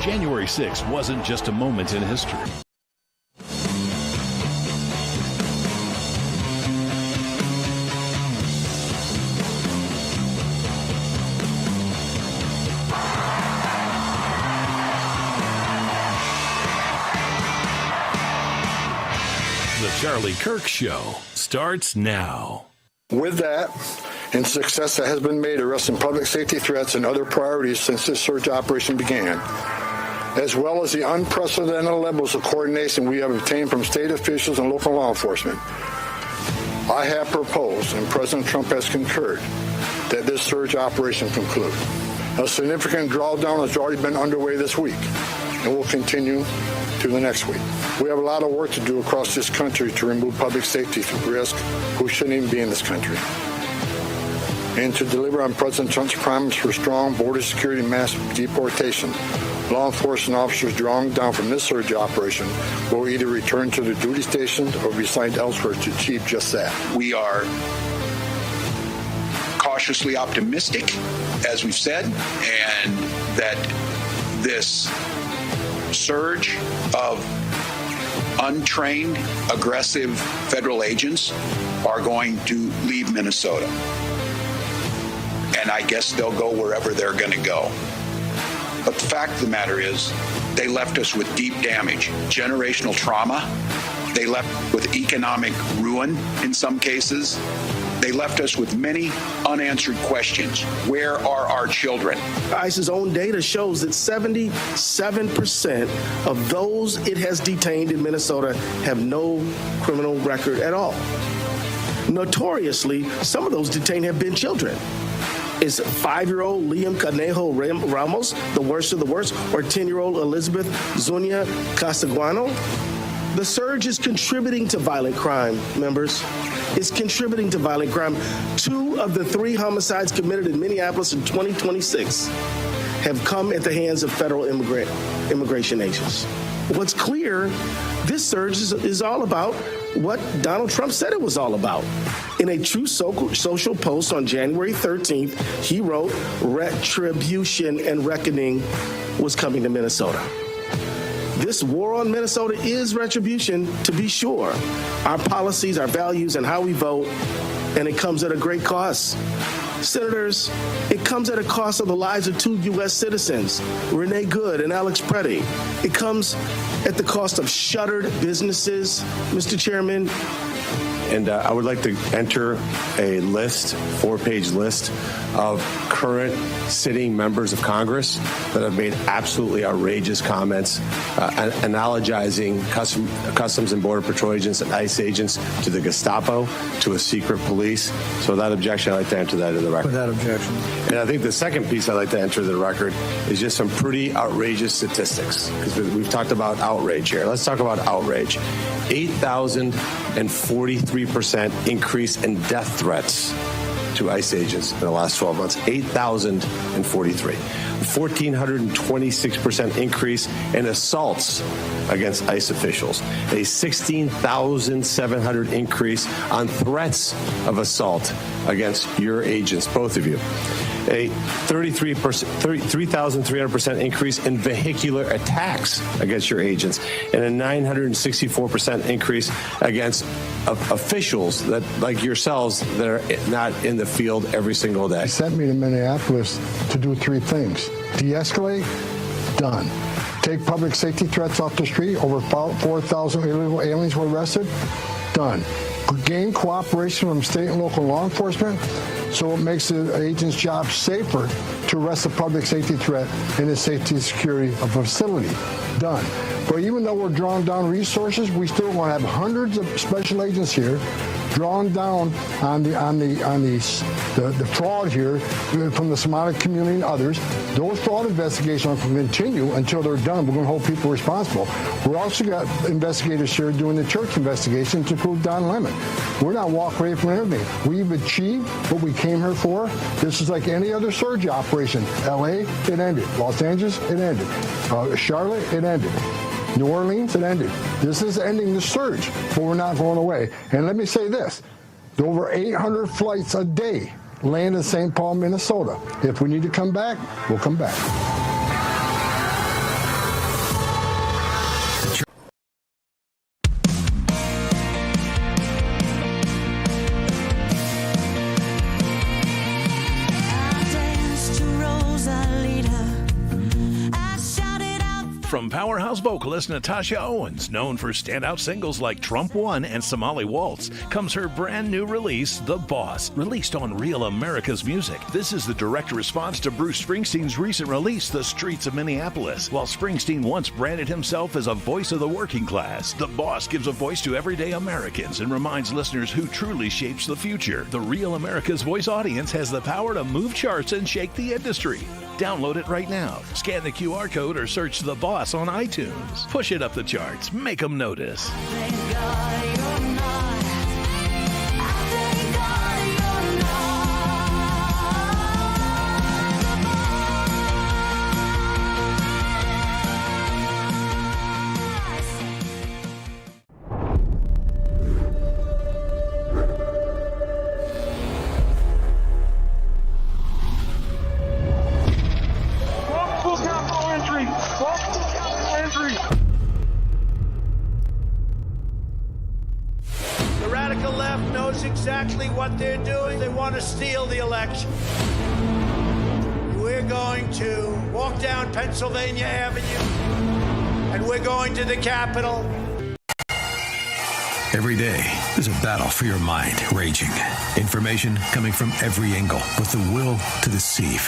January 6th wasn't just a moment in history. The Charlie Kirk Show starts now. With that, and success that has been made arresting public safety threats and other priorities since this surge operation began, as well as the unprecedented levels of coordination we have obtained from state officials and local law enforcement, I have proposed, and President Trump has concurred, that this surge operation conclude. A significant drawdown has already been underway this week and will continue through the next week. We have a lot of work to do across this country to remove public safety risk who shouldn't even be in this country, and to deliver on President Trump's promise for strong border security and mass deportation. Law enforcement officers drawn down from this surge operation will either return to their duty stations or be assigned elsewhere to achieve just that. We are cautiously optimistic, as we've said, and that this surge of untrained, aggressive federal agents are going to leave Minnesota. And I guess they'll go wherever they're going to go. But the fact of the matter is, they left us with deep damage, generational trauma. They left with economic ruin in some cases. They left us with many unanswered questions. Where are our children? ICE's own data shows that 77% of those it has detained in Minnesota have no criminal record at all. Notoriously, some of those detained have been children. Is 5-year-old Liam Canejo Ramos the worst of the worst, or 10-year-old Elizabeth Zunia Castaguano? The surge is contributing to violent crime, members. It's contributing to violent crime. 2 of the 3 homicides committed in Minneapolis in 2026 have come at the hands of federal immigration agents. What's clear, this surge is all about what Donald Trump said it was all about. In a true social post on January 13th, he wrote, "Retribution and reckoning was coming to Minnesota." This war on Minnesota is retribution, to be sure. Our policies, our values, and how we vote, and it comes at a great cost. Senators, it comes at a cost of the lives of 2 U.S. citizens, Renee Good and Alex Preddy. It comes at the cost of shuttered businesses, Mr. Chairman. And I would like to enter a list, 4-page list of current sitting members of Congress that have made absolutely outrageous comments, analogizing Customs and Border Patrol agents and ICE agents to the Gestapo, to a secret police. So without objection, I'd like to enter that in the record. Without objection. And I think the second piece I'd like to enter the record is just some pretty outrageous statistics, because we've talked about outrage here. Let's talk about outrage. 8,043% increase in death threats to ICE agents in the last 12 months. 8,043. 1,426% increase in assaults against ICE officials. A 16,700 increase on threats of assault against your agents, both of you. A 3,300% increase in vehicular attacks against your agents, and a 964% increase against officials that, like yourselves, that are not in the field every single day. He sent me to Minneapolis to do 3 things. De-escalate, done. Take public safety threats off the street, over 4,000 illegal aliens were arrested, done. Gain cooperation from state and local law enforcement, so it makes the agent's job safer to arrest a public safety threat in the safety and security of a facility. Done. But even though we're drawing down resources, we still want to have hundreds of special agents here drawn down on the fraud here from the Somali community and others. Those fraud investigations can continue until they're done. We're going to hold people responsible. We're also got investigators here doing the church investigation to prove Don Lemon. We're not walking away from anything. We've achieved what we came here for. This is like any other surge operation. L.A., it ended. Los Angeles, it ended. Charlotte, it ended. New Orleans, it ended. This is ending the surge, but we're not going away. And let me say this. Over 800 flights a day land in St. Paul, Minnesota. If we need to come back, we'll come back. From powerhouse vocalist Natasha Owens, known for standout singles like Trump One and Somali Waltz, comes her brand new release, The Boss, released on Real America's Music. This is the direct response to Bruce Springsteen's recent release, The Streets of Minneapolis. While Springsteen once branded himself as a voice of the working class, The Boss gives a voice to everyday Americans and reminds listeners who truly shapes the future. The Real America's Voice audience has the power to move charts and shake the industry. Download it right now. Scan the QR code or search The Boss on iTunes. Push it up the charts. Make them notice. Exactly what they're doing. They want to steal the election. We're going to walk down Pennsylvania Avenue, and we're going to the Capitol. Every day, there's a battle for your mind raging. Information coming from every angle with the will to deceive.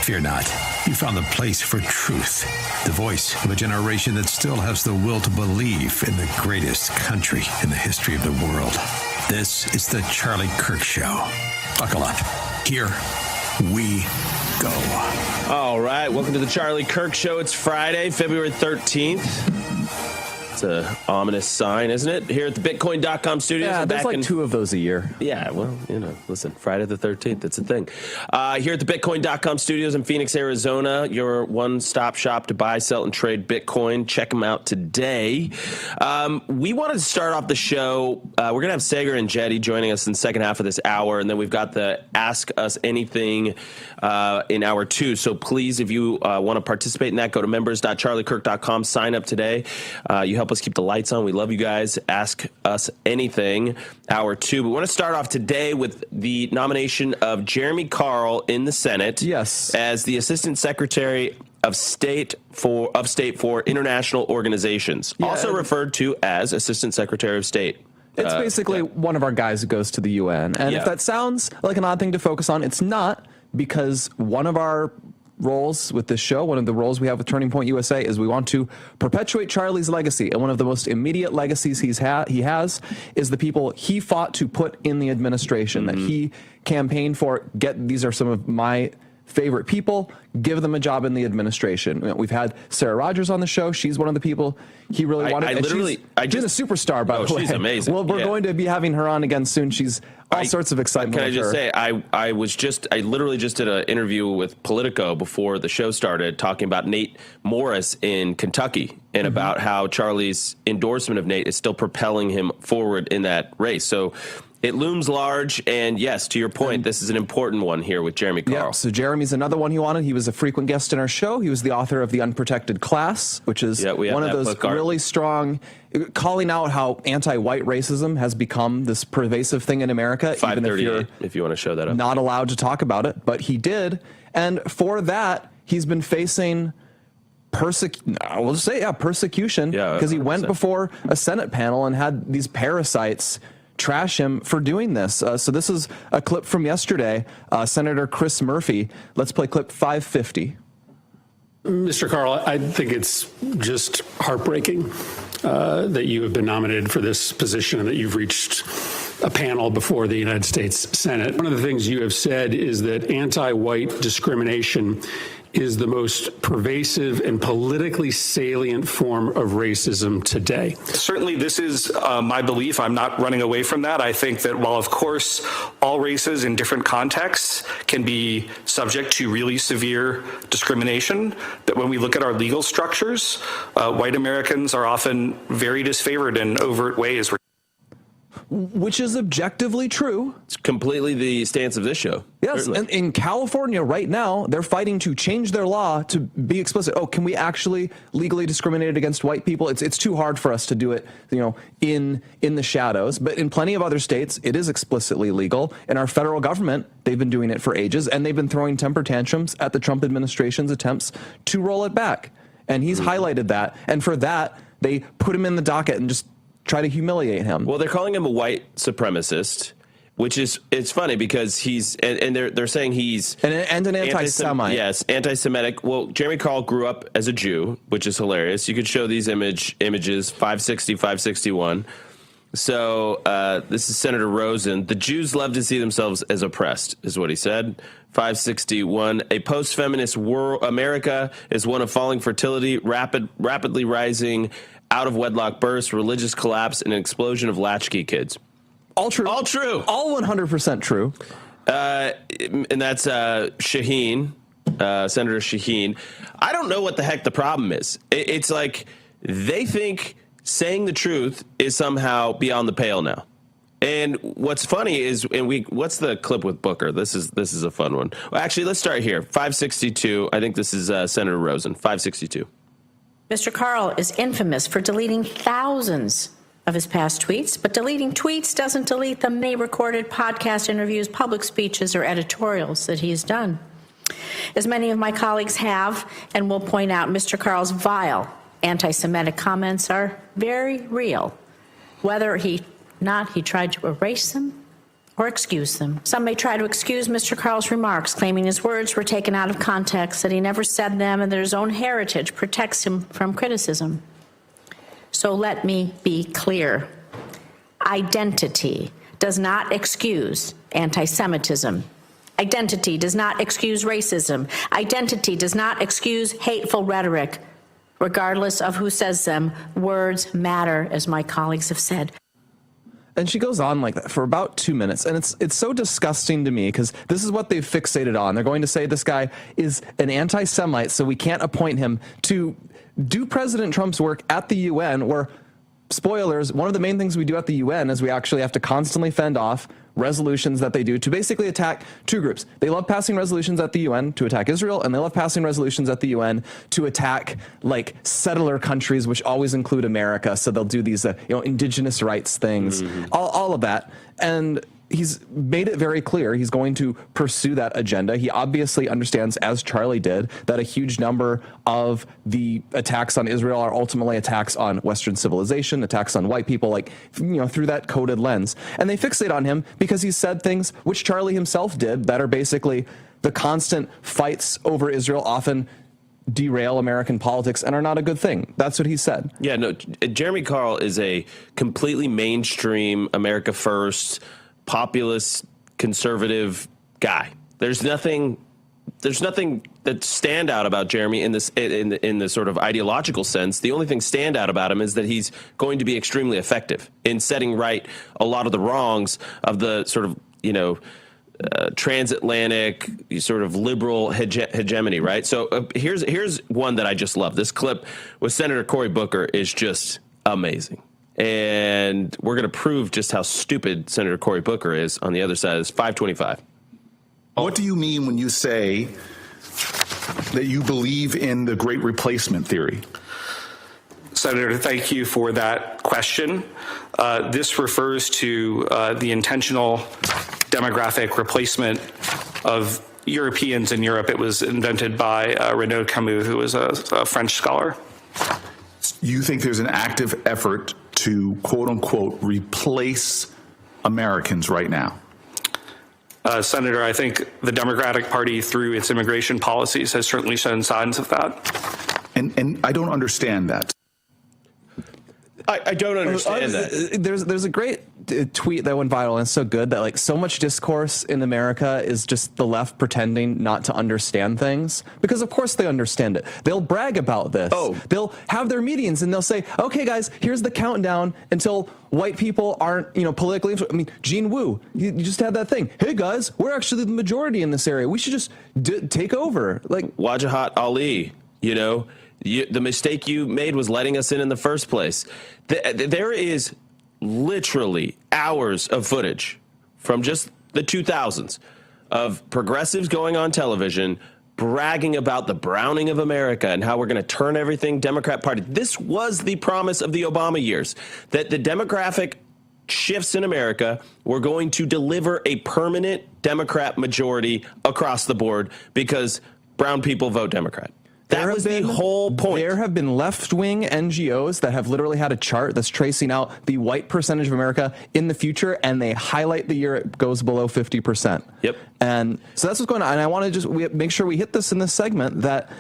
Fear not. You found the place for truth. The voice of a generation that still has the will to believe in the greatest country in the history of the world. This is the Charlie Kirk Show. Buckle up. Here we go. All right. Welcome to the Charlie Kirk Show. It's Friday, February 13th. It's an ominous sign, isn't it? Here at the Bitcoin.com studios. Yeah, there's like two of those a year. Yeah, well, listen, Friday the 13th, it's a thing. Here at the Bitcoin.com studios in Phoenix, Arizona, your one-stop shop to buy, sell, and trade Bitcoin. Check them out today. We wanted to start off the show. We're going to have Sagar and Jetty joining us in the second half of this hour, and then we've got the Ask Us Anything in hour two. So please, if you want to participate in that, go to members.charliekirk.com, sign up today. You help us keep the lights on. We love you guys. Ask Us Anything, hour two. We want to start off today with the nomination of Jeremy Carl in the Senate. Yes. As the Assistant Secretary of State for International Organizations, also referred to as Assistant Secretary of State. It's basically one of our guys who goes to the UN. And if that sounds like an odd thing to focus on, it's not, because one of our roles with this show, one of the roles we have with Turning Point USA, is we want to perpetuate Charlie's legacy. And one of the most immediate legacies he has is the people he fought to put in the administration, that he campaigned for. These are some of my favorite people. Give them a job in the administration. We've had Sarah Rogers on the show. She's one of the people he really wanted. She's a superstar, by the way. She's amazing. Well, we're going to be having her on again soon. She's all sorts of excitement. Can I just say, I literally just did an interview with Politico before the show started, talking about Nate Morris in Kentucky and about how Charlie's endorsement of Nate is still propelling him forward in that race. So it looms large, and yes, to your point, this is an important one here with Jeremy Carl. Yeah, so Jeremy's another one he wanted. He was a frequent guest in our show. He was the author of The Unprotected Class, which is one of those really strong, calling out how anti-white racism has become this pervasive thing in America. 538, if you want to show that up. Not allowed to talk about it, but he did. And for that, he's been facing persecution, because he went before a Senate panel and had these parasites trash him for doing this. So this is a clip from yesterday. Senator Chris Murphy. Let's play clip 550. Mr. Carl, I think it's just heartbreaking that you have been nominated for this position and that you've reached a panel before the United States Senate. One of the things you have said is that anti-white discrimination is the most pervasive and politically salient form of racism today. Certainly, this is my belief. I'm not running away from that. I think that while, of course, all races in different contexts can be subject to really severe discrimination, that when we look at our legal structures, white Americans are often very disfavored in overt ways. Which is objectively true. It's completely the stance of this show. Yes, certainly. And in California right now, they're fighting to change their law to be explicit. Oh, can we actually legally discriminate against white people? It's too hard for us to do it, in the shadows. But in plenty of other states, it is explicitly legal. In our federal government, they've been doing it for ages, and they've been throwing temper tantrums at the Trump administration's attempts to roll it back. And he's highlighted that. And for that, they put him in the docket and just try to humiliate him. Well, they're calling him a white supremacist, which is, it's funny because he's, and they're saying he's an anti-Semite. Yes, anti-Semitic. Well, Jeremy Carl grew up as a Jew, which is hilarious. You could show these images, 560, 561. So this is Senator Rosen. The Jews love to see themselves as oppressed, is what he said. 561. A post-feminist world, America is one of falling fertility, rapidly rising out-of-wedlock births, religious collapse, and an explosion of latchkey kids. All true. All true. All 100% true. And that's Shaheen, Senator Shaheen. I don't know what the heck the problem is. It's like they think saying the truth is somehow beyond the pale now. And what's funny is, what's the clip with Booker? This is a fun one. Well, actually, let's start here. 562. I think this is Senator Rosen. 562. Mr. Carl is infamous for deleting thousands of his past tweets, but deleting tweets doesn't delete the many recorded podcast interviews, public speeches, or editorials that he has done. As many of my colleagues have and will point out, Mr. Carl's vile anti-Semitic comments are very real, whether he tried to erase them or excuse them. Some may try to excuse Mr. Carl's remarks, claiming his words were taken out of context, that he never said them, and that his own heritage protects him from criticism. So let me be clear. Identity does not excuse anti-Semitism. Identity does not excuse racism. Identity does not excuse hateful rhetoric. Regardless of who says them, words matter, as my colleagues have said. And she goes on like that for about 2 minutes. And it's so disgusting to me because this is what they've fixated on. They're going to say this guy is an anti-Semite, so we can't appoint him to do President Trump's work at the UN, where, spoilers, one of the main things we do at the UN is we actually have to constantly fend off resolutions that they do to basically attack two groups. They love passing resolutions at the UN to attack Israel, and they love passing resolutions at the UN to attack like settler countries, which always include America. So they'll do these indigenous rights things, all of that. And he's made it very clear he's going to pursue that agenda. He obviously understands, as Charlie did, that a huge number of the attacks on Israel are ultimately attacks on Western civilization, attacks on white people, through that coded lens. And they fixate on him because he said things which Charlie himself did that are basically the constant fights over Israel often derail American politics and are not a good thing. That's what he said. Yeah, no, Jeremy Carl is a completely mainstream, America First, populist, conservative guy. There's nothing that stand out about Jeremy in the sort of ideological sense. The only thing stand out about him is that he's going to be extremely effective in setting right a lot of the wrongs of the sort of transatlantic sort of liberal hegemony, right? So here's one that I just love. This clip with Senator Cory Booker is just amazing. And we're going to prove just how stupid Senator Cory Booker is on the other side of this. 525. What do you mean when you say that you believe in the great replacement theory? Senator, thank you for that question. This refers to the intentional demographic replacement of Europeans in Europe. It was invented by Renaud Camus, who was a French scholar. You think there's an active effort to, quote unquote, replace Americans right now? Senator, I think the Democratic Party, through its immigration policies, has certainly shown signs of that. And I don't understand that. I don't understand that. There's a great tweet that went viral, and it's so good that so much discourse in America is just the left pretending not to understand things, because of course they understand it. They'll brag about this. They'll have their meetings and they'll say, okay guys, here's the countdown until white people aren't politically I mean, Gene Wu, you just had that thing. Hey guys, we're actually the majority in this area. We should just take over. Wajahat Ali, the mistake you made was letting us in the first place. There is literally hours of footage from just the 2000s of progressives going on television bragging about the browning of America and how we're going to turn everything Democrat Party. This was the promise of the Obama years, that the demographic shifts in America were going to deliver a permanent Democrat majority across the board because brown people vote Democrat. That was the whole point. There have been left-wing NGOs that have literally had a chart that's tracing out the white percentage of America in the future, and they highlight the year it goes below 50%. Yep. And so that's what's going on. And I want to just make sure we hit this in this segment, that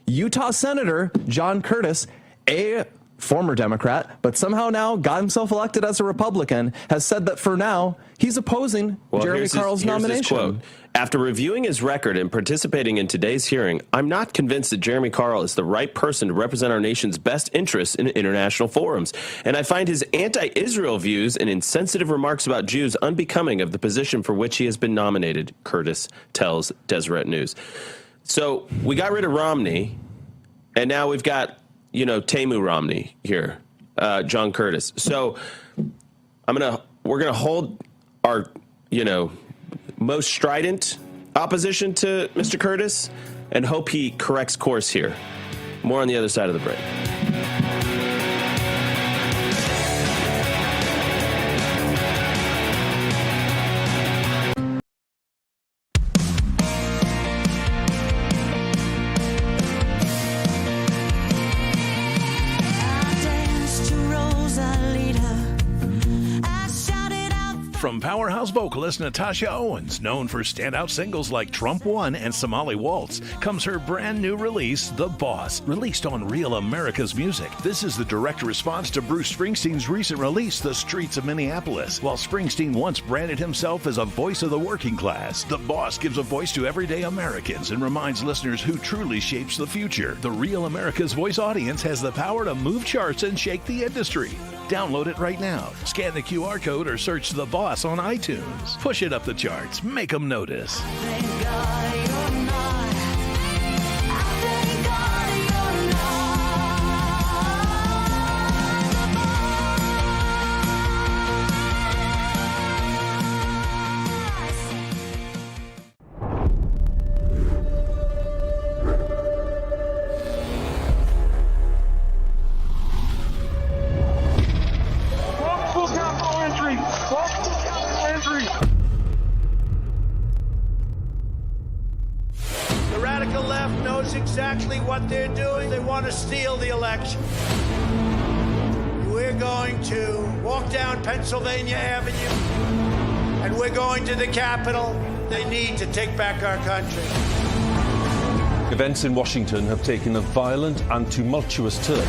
Utah Senator John Curtis, a former Democrat, but somehow now got himself elected as a Republican, has said that for now he's opposing Jeremy Carl's nomination. His quote. After reviewing his record and participating in today's hearing, I'm not convinced that Jeremy Carl is the right person to represent our nation's best interests in international forums, and I find his anti-Israel views and insensitive remarks about Jews unbecoming of the position for which he has been nominated, Curtis tells Deseret News. So we got rid of Romney, and now we've got Tamu Romney here, John Curtis. So we're gonna hold our, most strident opposition to Mr. Curtis and hope he corrects course here. More on the other side of the break. From powerhouse vocalist Natasha Owens, known for standout singles like Trump One and Somali Waltz, comes her brand new release, The Boss, released on Real America's Music. This is the direct response to Bruce Springsteen's recent release, The Streets of Minneapolis. While Springsteen once branded himself as a voice of the working class, The Boss gives a voice to everyday Americans and reminds listeners who truly shapes the future. The Real America's Voice audience has the power to move charts and shake the industry. Download it right now. Scan the QR code or search The Boss on iTunes. Push it up the charts. Make them notice. Exactly what they're doing. They want to steal the election. We're going to walk down Pennsylvania Avenue, and we're going to the Capitol. They need to take back our country. Events in Washington have taken a violent and tumultuous turn.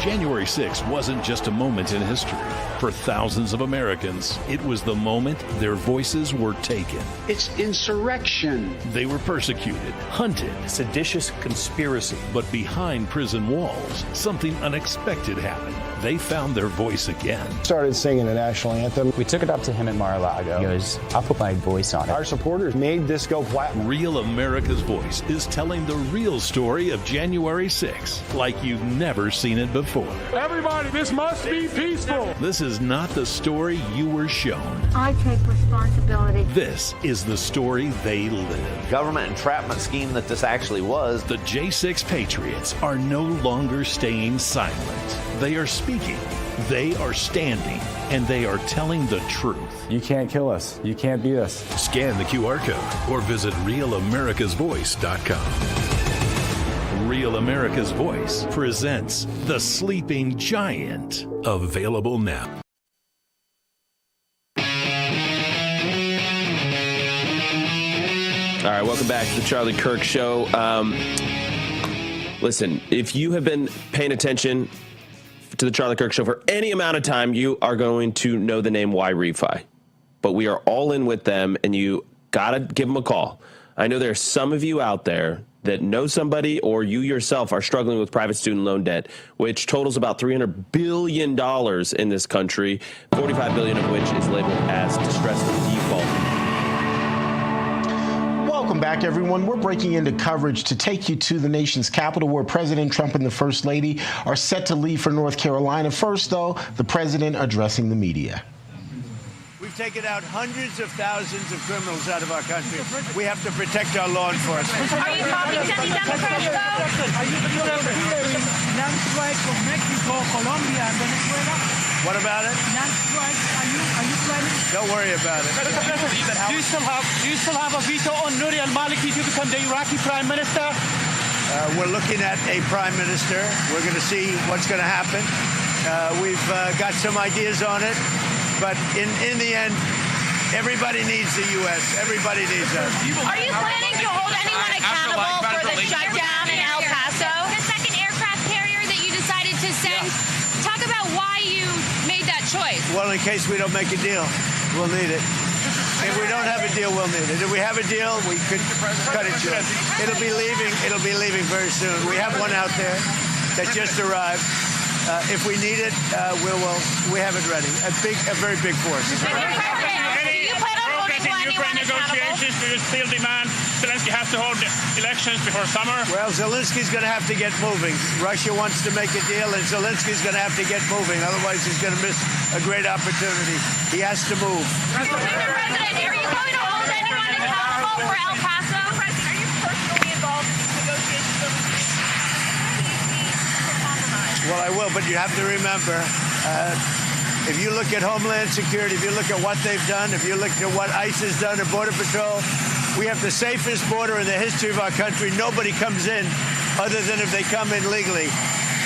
January 6th wasn't just a moment in history. For thousands of Americans, it was the moment their voices were taken. It's insurrection. They were persecuted, hunted. Seditious conspiracy. But behind prison walls, something unexpected happened. They found their voice again. Started singing the national anthem. We took it up to him at Mar-a-Lago. He goes, I'll put my voice on it. Our supporters made this go platinum. Real America's Voice is telling the real story of January 6th like you've never seen it before. Everybody, this must be peaceful. This is not the story you were shown. I take responsibility. This is the story they live. Government entrapment scheme that this actually was. The J6 Patriots are no longer staying silent. They are speaking, they are standing, and they are telling the truth. You can't kill us. You can't beat us. Scan the QR code or visit RealAmericasVoice.com. Real America's Voice presents The Sleeping Giant. Available now. All right, welcome back to the Charlie Kirk Show. Listen, if you have been paying attention to the Charlie Kirk Show for any amount of time, you are going to know the name Y Refi. But we are all in with them, and you got to give them a call. I know there are some of you out there that know somebody, or you yourself are struggling with private student loan debt, which totals about $300 billion in this country, $45 billion of which is labeled as distressed default. Welcome back, everyone. We're breaking into coverage to take you to the nation's capital, where President Trump and the First Lady are set to leave for North Carolina. First, though, the president addressing the media. We've taken out hundreds of thousands of criminals out of our country. We have to protect our law enforcement. Are you talking to any Democrats, though? Are you hearing landslide from Mexico, Colombia, and Venezuela? What about it? Landslide. Are you planning? Don't worry about it. Do you still have a veto on Nouri al-Maliki to become the Iraqi prime minister? We're looking at a prime minister. We're going to see what's going to happen. We've got some ideas on it, but in the end, everybody needs the U.S. Everybody needs us. Are you planning to hold anyone accountable for the shutdown in El Paso? The second aircraft carrier that you decided to send. Yeah. Talk about why you made that choice. Well, in case we don't make a deal, we'll need it. If we don't have a deal, we'll need it. If we have a deal, we could cut it short. It'll be leaving very soon. We have one out there that just arrived. If we need it, we have it ready. A very big force. Mr. President, do you plan on holding anyone accountable? Negotiations, do you still demand Zelensky has to hold elections before summer? Well, Zelensky's going to have to get moving. Russia wants to make a deal, and Zelensky's going to have to get moving. Otherwise, he's going to miss a great opportunity. He has to move. Mr. President, are you going to hold anyone accountable for El Paso? President, are you personally involved in these negotiations overseas? Well, I will, but you have to remember, if you look at Homeland Security, if you look at what they've done, if you look at what ICE has done, or Border Patrol, we have the safest border in the history of our country. Nobody comes in other than if they come in legally.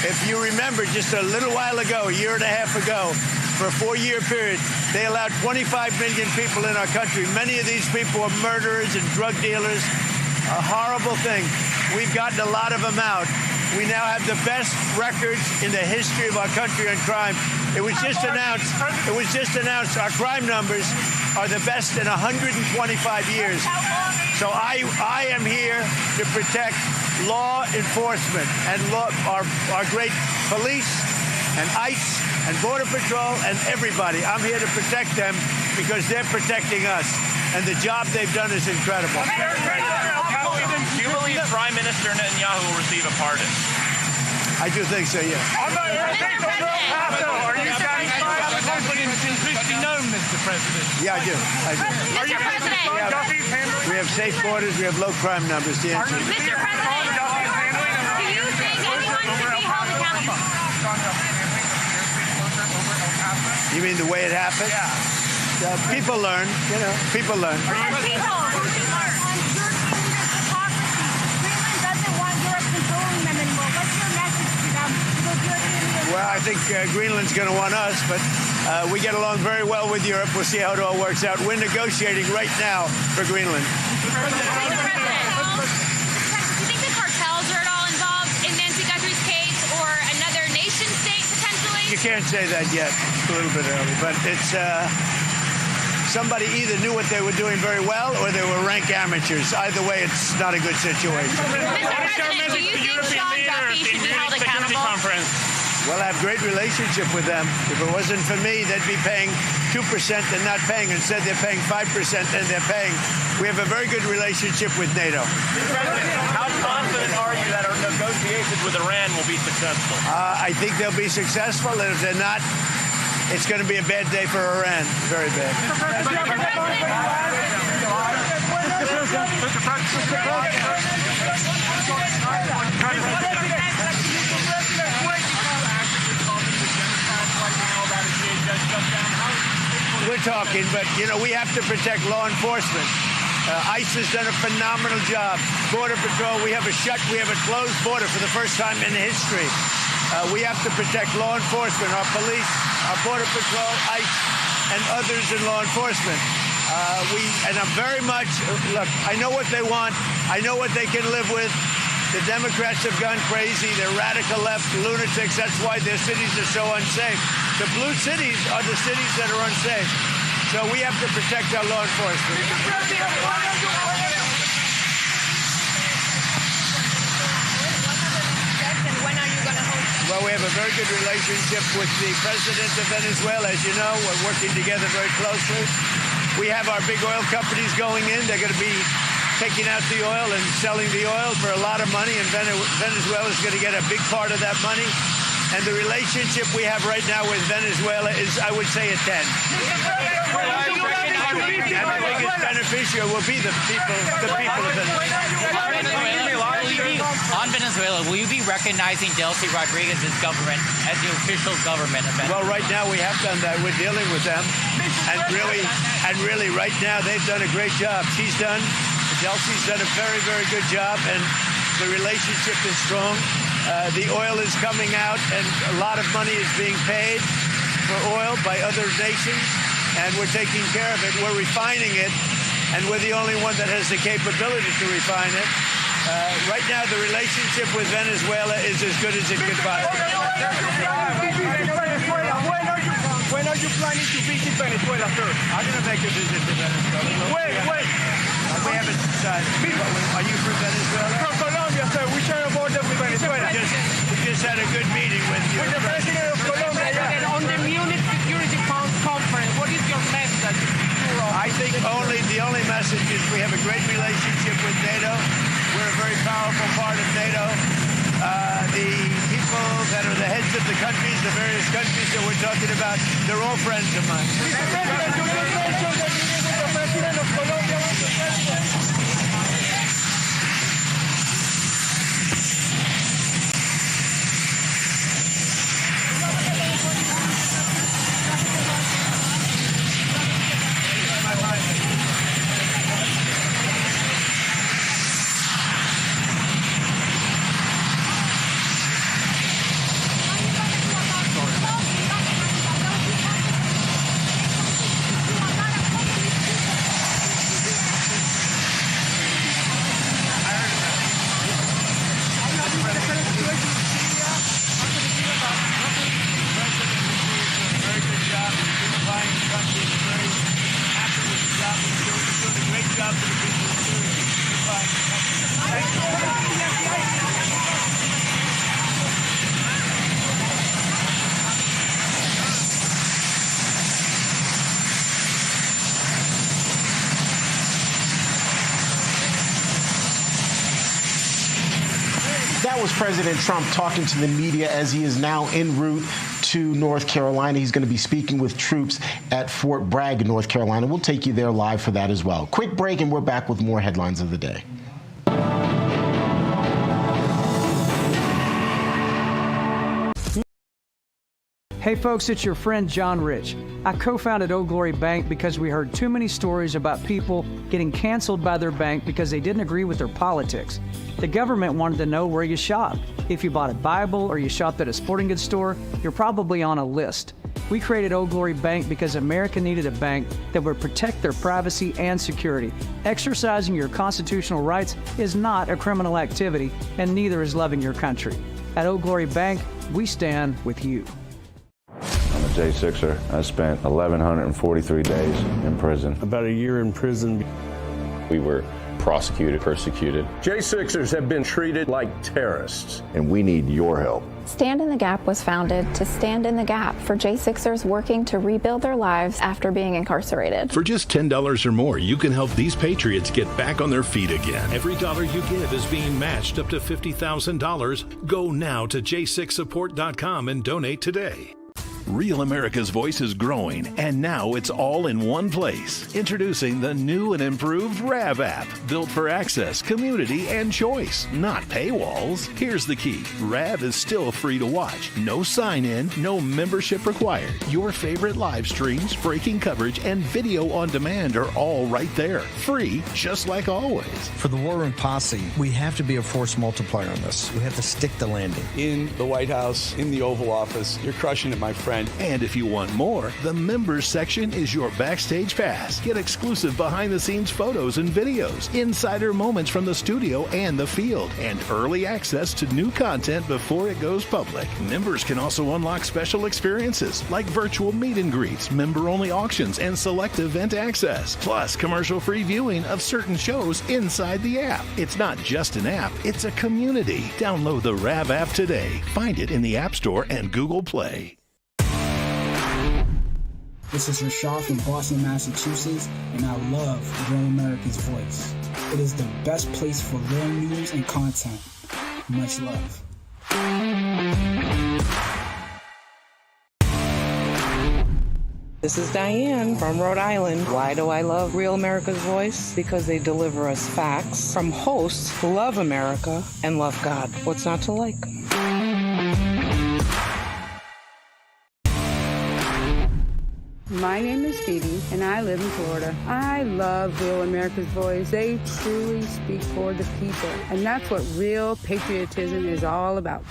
If you remember, just a little while ago, a year and a half ago, for a 4-year period, they allowed 25 million people in our country. Many of these people are murderers and drug dealers. A horrible thing. We've gotten a lot of them out. We now have the best records in the history of our country on crime. It was just announced our crime numbers are the best in 125 years. So I am here to protect law enforcement and our great police and ICE and Border Patrol and everybody. I'm here to protect them because they're protecting us. And the job they've done is incredible. Do you believe Prime Minister Netanyahu will receive a pardon? I do think so, yes. Are you satisfied with what's been known, Mr. President? Yeah, I do. Are you President? We have safe borders. We have low crime numbers. The answer is Mr. President, do you think anyone should be held accountable? You mean the way it happened? Yeah. People learn, people learn. Well, I think Greenland's going to want us, but we get along very well with Europe. We'll see how it all works out. We're negotiating right now for Greenland. Mr. President, do you think the cartels are at all involved in Nancy Guthrie's case or another nation state potentially? You can't say that yet. It's a little bit early, but it's somebody either knew what they were doing very well or they were rank amateurs. Either way, it's not a good situation. Mr. President, do you think Sean Duffy should be held accountable? Well, I have a great relationship with them. If it wasn't for me, they'd be paying 2% and not paying. Instead, they're paying 5% and they're paying. We have a very good relationship with NATO. Mr. President, how confident are you that our negotiations with Iran will be successful? I think they'll be successful, and if they're not, it's going to be a bad day for Iran. Very bad. We're talking, but, we have to protect law enforcement. ICE has done a phenomenal job. Border Patrol, we have a closed border for the first time in history. We have to protect law enforcement, our police, our Border Patrol, ICE, and others in law enforcement. And I'm very much, look, I know what they want. I know what they can live with. The Democrats have gone crazy. They're radical left lunatics. That's why their cities are so unsafe. The blue cities are the cities that are unsafe. So we have to protect our law enforcement. Well, we have a very good relationship with the president of Venezuela. As you know, we're working together very closely. We have our big oil companies going in. They're going to be taking out the oil and selling the oil for a lot of money, and Venezuela is going to get a big part of that money. And the relationship we have right now with Venezuela is, I would say, a 10. And the biggest beneficiary will be the people of Venezuela. On Venezuela, will you be recognizing Delcy Rodriguez's government as the official government of Venezuela? Well, right now we have done that. We're dealing with them, and really, right now they've done a great job. Delcy's done a very, very good job, and the relationship is strong. The oil is coming out, and a lot of money is being paid for oil by other nations, and we're taking care of it. We're refining it, and we're the only one that has the capability to refine it. Right now, the relationship with Venezuela is as good as it could possibly. When are you planning to visit Venezuela, sir? I'm going to make a visit to Venezuela. Wait. We haven't decided. Are you from Venezuela? From Colombia, sir. We share a border with Venezuela. We just had a good meeting with you. With the president of Colombia. President, on the Munich Security Conference, what is your message? I think the only message is we have a great relationship with NATO. We're a very powerful part of NATO. The people that are the heads of the countries, the various countries that we're talking about, they're all friends of mine. Mr. President, you just mentioned the meeting with the president of Colombia. That was President Trump talking to the media as he is now en route to North Carolina. He's going to be speaking with troops at Fort Bragg, North Carolina. We'll take you there live for that as well. Quick break, and we're back with more headlines of the day. Hey folks, it's your friend John Rich. I co-founded Old Glory Bank because we heard too many stories about people getting canceled by their bank because they didn't agree with their politics. The government wanted to know where you shop. If you bought a Bible or you shopped at a sporting goods store, you're probably on a list. We created Old Glory Bank because America needed a bank that would protect their privacy and security. Exercising your constitutional rights is not a criminal activity, and neither is loving your country. At Old Glory Bank, we stand with you. I'm a J6er. I spent 1,143 days in prison. About a year in prison. We were prosecuted, persecuted. J6ers have been treated like terrorists. And we need your help. Stand in the Gap was founded to stand in the gap for J6ers working to rebuild their lives after being incarcerated. For just $10 or more, you can help these patriots get back on their feet again. Every dollar you give is being matched up to $50,000. Go now to j6support.com and donate today. Real America's Voice is growing, and now it's all in one place. Introducing the new and improved RAV app, built for access, community, and choice, not paywalls. Here's the key. RAV is still free to watch. No sign-in, no membership required. Your favorite live streams, breaking coverage, and video on demand are all right there. Free, just like always. For the War Room Posse, we have to be a force multiplier on this. We have to stick the landing. In the White House, in the Oval Office, you're crushing it, my friend. And if you want more, the members section is your backstage pass. Get exclusive behind-the-scenes photos and videos, insider moments from the studio and the field, and early access to new content before it goes public. Members can also unlock special experiences like virtual meet and greets, member-only auctions, and select event access, plus commercial-free viewing of certain shows inside the app. It's not just an app, it's a community. Download the RAV app today. Find it in the App Store and Google Play. This is Rashad from Boston, Massachusetts, and I love Real America's Voice. It is the best place for real news and content. Much love. This is Diane from Rhode Island. Why do I love Real America's Voice? Because they deliver us facts from hosts who love America and love God. What's not to like? My name is Phoebe, and I live in Florida. I love Real America's Voice. They truly speak for the people, and that's what real patriotism is all about.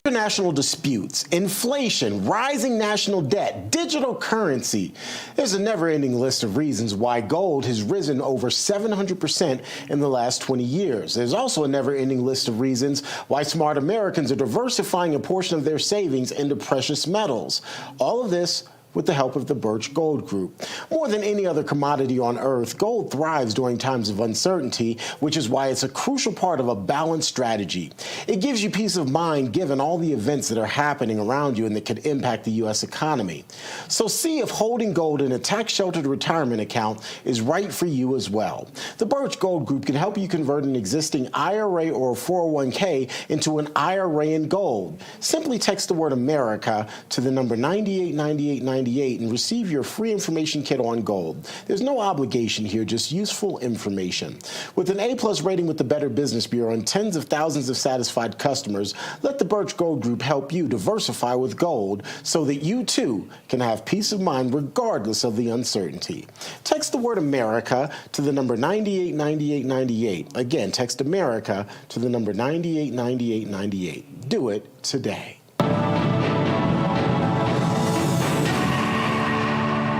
International disputes, inflation, rising national debt, digital currency. There's a never-ending list of reasons why gold has risen over 700% in the last 20 years. There's also a never-ending list of reasons why smart Americans are diversifying a portion of their savings into precious metals. All of this with the help of the Birch Gold Group. More than any other commodity on Earth, gold thrives during times of uncertainty, which is why it's a crucial part of a balanced strategy. It gives you peace of mind given all the events that are happening around you and that could impact the U.S. economy. So see if holding gold in a tax-sheltered retirement account is right for you as well. The Birch Gold Group can help you convert an existing IRA or 401k into an IRA in gold. Simply text the word America to the number 989898 and receive your free information kit on gold. There's no obligation here, just useful information. With an A+ rating with the Better Business Bureau and tens of thousands of satisfied customers, let the Birch Gold Group help you diversify with gold so that you too can have peace of mind regardless of the uncertainty. Text the word America to the number 989898. Again, text America to the number 989898. Do it today.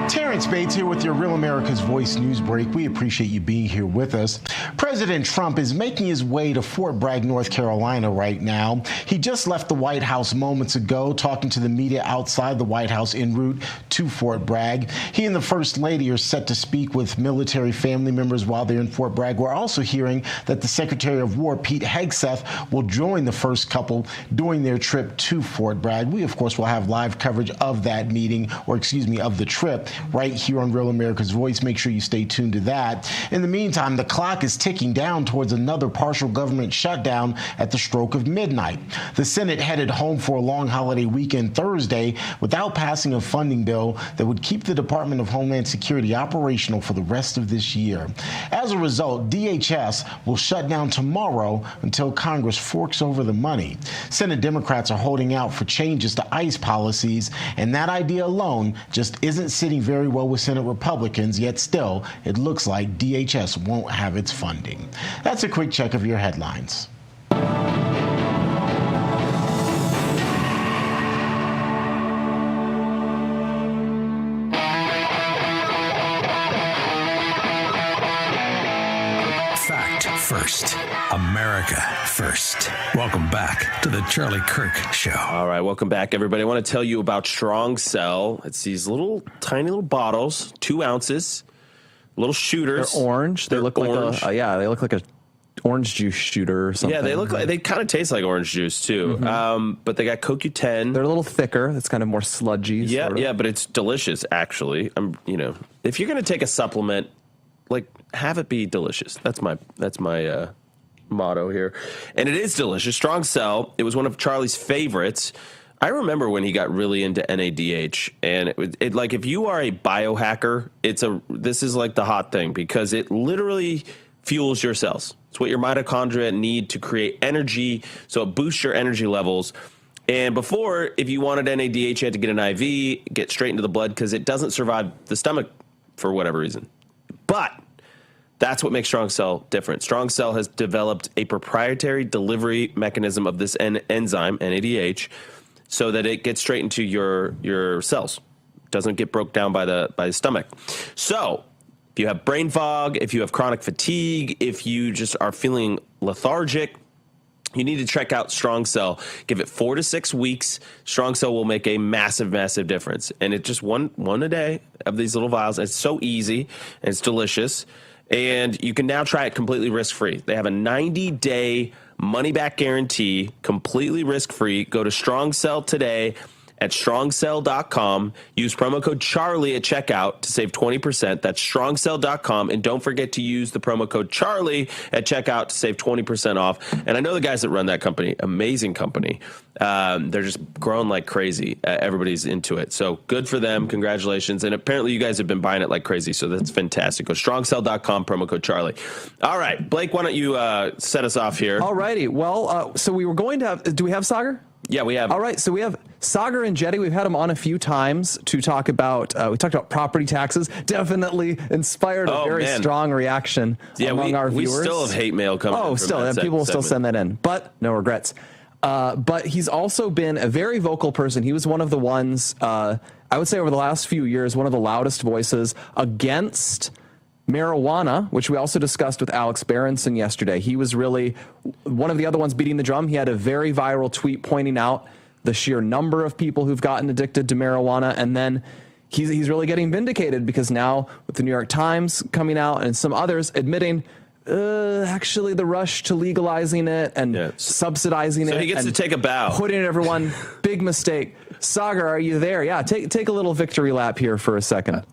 Terrence Bates here with your Real America's Voice news break. We appreciate you being here with us. President Trump is making his way to Fort Bragg, North Carolina right now. He just left the White House moments ago, talking to the media outside the White House en route to Fort Bragg. He and the First Lady are set to speak with military family members while they're in Fort Bragg. We're also hearing that the Secretary of War, Pete Hegseth, will join the first couple during their trip to Fort Bragg. We, of course, will have live coverage of that meeting, or excuse me, of the trip, right here on Real America's Voice. Make sure you stay tuned to that. In the meantime, the clock is ticking down towards another partial government shutdown at the stroke of midnight. The Senate headed home for a long holiday weekend Thursday without passing a funding bill that would keep the Department of Homeland Security operational for the rest of this year. As a result, DHS will shut down tomorrow until Congress forks over the money. Senate Democrats are holding out for changes to ICE policies, and that idea alone just isn't sitting very well with Senate Republicans, yet still, it looks like DHS won't have its funding. That's a quick check of your headlines. Fact first. America first. Welcome back to the Charlie Kirk Show. All right, welcome back, everybody. I want to tell you about Strong Cell. It's these little, tiny little bottles, 2 ounces, little shooters. They're orange. They look orange. like they look like a orange juice shooter or something. Yeah, they look like, they kind of taste like orange juice too. Mm-hmm. But they got CoQ10. They're a little thicker. It's kind of more sludgy. Yeah, sort of. yeah, but it's delicious actually. If you're going to take a supplement, like have it be delicious. That's my motto here. And it is delicious. Strong Cell. It was one of Charlie's favorites. I remember when he got really into NADH, and it like if you are a biohacker, this is like the hot thing because it literally fuels your cells. It's what your mitochondria need to create energy, so it boosts your energy levels. And before, if you wanted NADH, you had to get an IV, get straight into the blood because it doesn't survive the stomach for whatever reason. But that's what makes Strong Cell different. Strong Cell has developed a proprietary delivery mechanism of this enzyme, NADH, so that it gets straight into your cells. It doesn't get broke down by the stomach. So if you have brain fog, if you have chronic fatigue, if you just are feeling lethargic, you need to check out Strong Cell. Give it 4 to 6 weeks. Strong Cell will make a massive, massive difference. And it's just one a day of these little vials. It's so easy and it's delicious. And you can now try it completely risk-free. They have a 90-day money-back guarantee, completely risk-free. Go to Strong Cell today at strongcell.com. Use promo code Charlie at checkout to save 20%. That's strongcell.com. And don't forget to use the promo code Charlie at checkout to save 20% off. And I know the guys that run that company, amazing company. They're just growing like crazy. Everybody's into it. So good for them. Congratulations. And apparently you guys have been buying it like crazy. So that's fantastic. Go strongcell.com, promo code Charlie. All right, Blake, why don't you set us off here? All righty. Well, so we were going to have, do we have Sagar? Yeah, we have. All right, so we have Sagar and Jetty. We've had them on a few times to talk about, we talked about property taxes. Definitely inspired a very strong reaction among our viewers. We still have hate mail coming in. Oh, still, and people will still send that in, but no regrets. But he's also been a very vocal person. He was one of the ones, I would say over the last few years, one of the loudest voices against marijuana, which we also discussed with Alex Berenson yesterday. He was really one of the other ones beating the drum. He had a very viral tweet pointing out the sheer number of people who've gotten addicted to marijuana. And then he's really getting vindicated because now with the New York Times coming out and some others admitting actually the rush to legalizing it and subsidizing it. So he gets to take a bow. Putting it everyone, big mistake. Sagar, are you there? Yeah, take a little victory lap here for a second.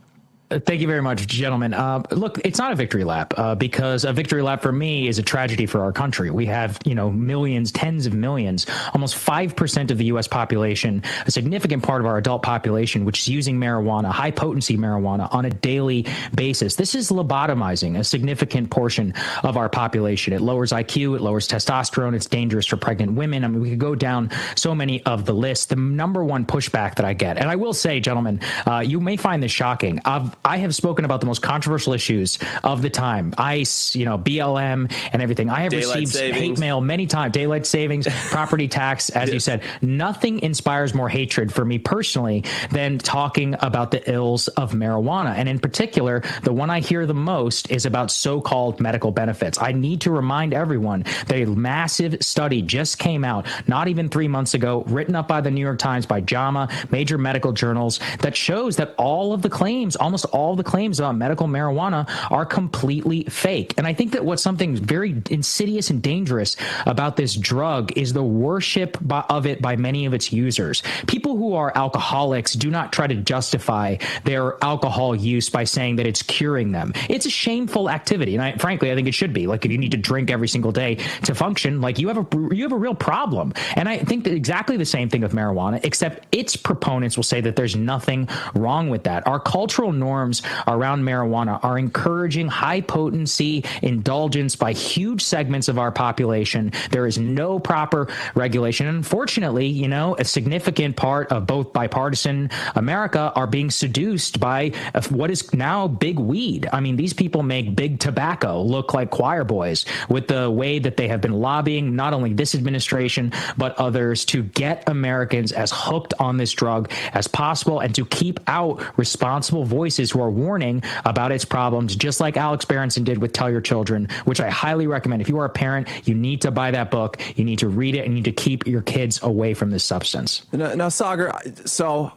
Thank you very much, gentlemen. Look, it's not a victory lap because a victory lap for me is a tragedy for our country. We have, millions, tens of millions, almost 5% of the U.S. population, a significant part of our adult population, which is using marijuana, high potency marijuana on a daily basis. This is lobotomizing a significant portion of our population. It lowers IQ, it lowers testosterone, it's dangerous for pregnant women. I mean, we could go down so many of the lists. The number one pushback that I get, and I will say, gentlemen, you may find this shocking. I have spoken about the most controversial issues of the time, ICE, BLM and everything. I have received hate mail many times, daylight savings, property tax, as you said. Nothing inspires more hatred for me personally than talking about the ills of marijuana. And in particular, the one I hear the most is about so-called medical benefits. I need to remind everyone that a massive study just came out, not even 3 months ago, written up by the New York Times, by JAMA, major medical journals, that shows that all of the claims, almost all the claims about medical marijuana are completely fake. And I think that what's something very insidious and dangerous about this drug is the worship of it by many of its users. People who are alcoholics do not try to justify their alcohol use by saying that it's curing them. It's a shameful activity. And frankly, I think it should be. Like, if you need to drink every single day to function, like, you have a real problem. And I think that exactly the same thing with marijuana, except its proponents will say that there's nothing wrong with that. Our cultural norms around marijuana are encouraging high potency indulgence by huge segments of our population. There is no proper regulation. And unfortunately, a significant part of both bipartisan America are being seduced by what is now big weed. I mean, these people make big tobacco look like choir boys with the way that they have been lobbying not only this administration, but others to get Americans as hooked on this drug as possible and to keep out responsible voices who are warning about its problems, just like Alex Berenson did with Tell Your Children, which I highly recommend. If you are a parent, you need to buy that book. You need to read it and you need to keep your kids away from this substance. Now, Sagar, so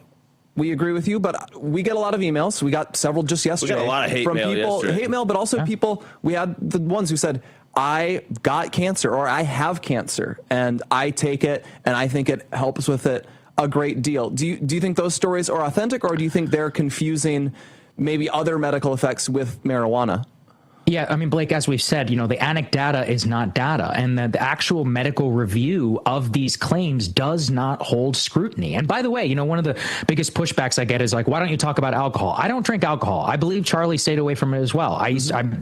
we agree with you, but we get a lot of emails. We got several just yesterday. We got a lot of hate mail yesterday. Hate mail, but also people, we had the ones who said, I got cancer or I have cancer and I take it and I think it helps with it a great deal. Do you think those stories are authentic, or do you think they're confusing maybe other medical effects with marijuana? Yeah, I mean, Blake, as we've said, the anecdata is not data, and the actual medical review of these claims does not hold scrutiny. And by the way, one of the biggest pushbacks I get is like, why don't you talk about alcohol? I don't drink alcohol. I believe Charlie stayed away from it as well.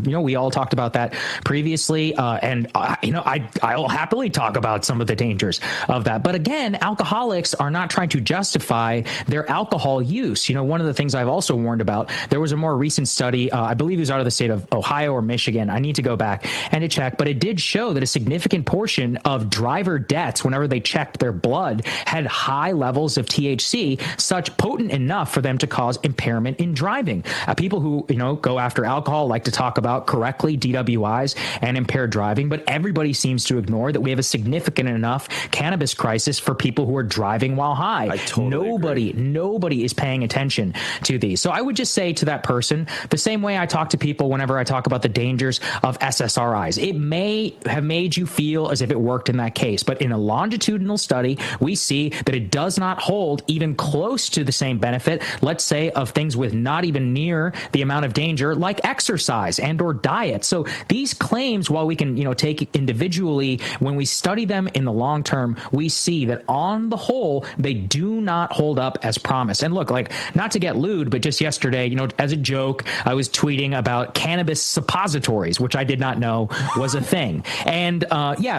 We all talked about that previously, and I'll happily talk about some of the dangers of that. But again, alcoholics are not trying to justify their alcohol use. One of the things I've also warned about, there was a more recent study, I believe it was out of the state of Ohio or Michigan. I need to go back and to check, but it did show that a significant portion of driver deaths, whenever they checked their blood, had high levels of THC, such potent enough for them to cause impairment in driving. People who, go after alcohol like to talk about correctly DWIs and impaired driving, but everybody seems to ignore that we have a significant enough cannabis crisis for people who are driving while high. I totally agree. Nobody is paying attention to these. So I would just say to that person, the same way I talk to people whenever I talk about the dangers of SSRIs. It may have made you feel as if it worked in that case, but in a longitudinal study, we see that it does not hold even close to the same benefit, let's say, of things with not even near the amount of danger like exercise and or diet. So these claims, while we can, take individually, when we study them in the long term, we see that on the whole, they do not hold up as promised. And look, like, not to get lewd, but just yesterday, as a joke, I was tweeting about cannabis suppositories, which I did not know was a thing. And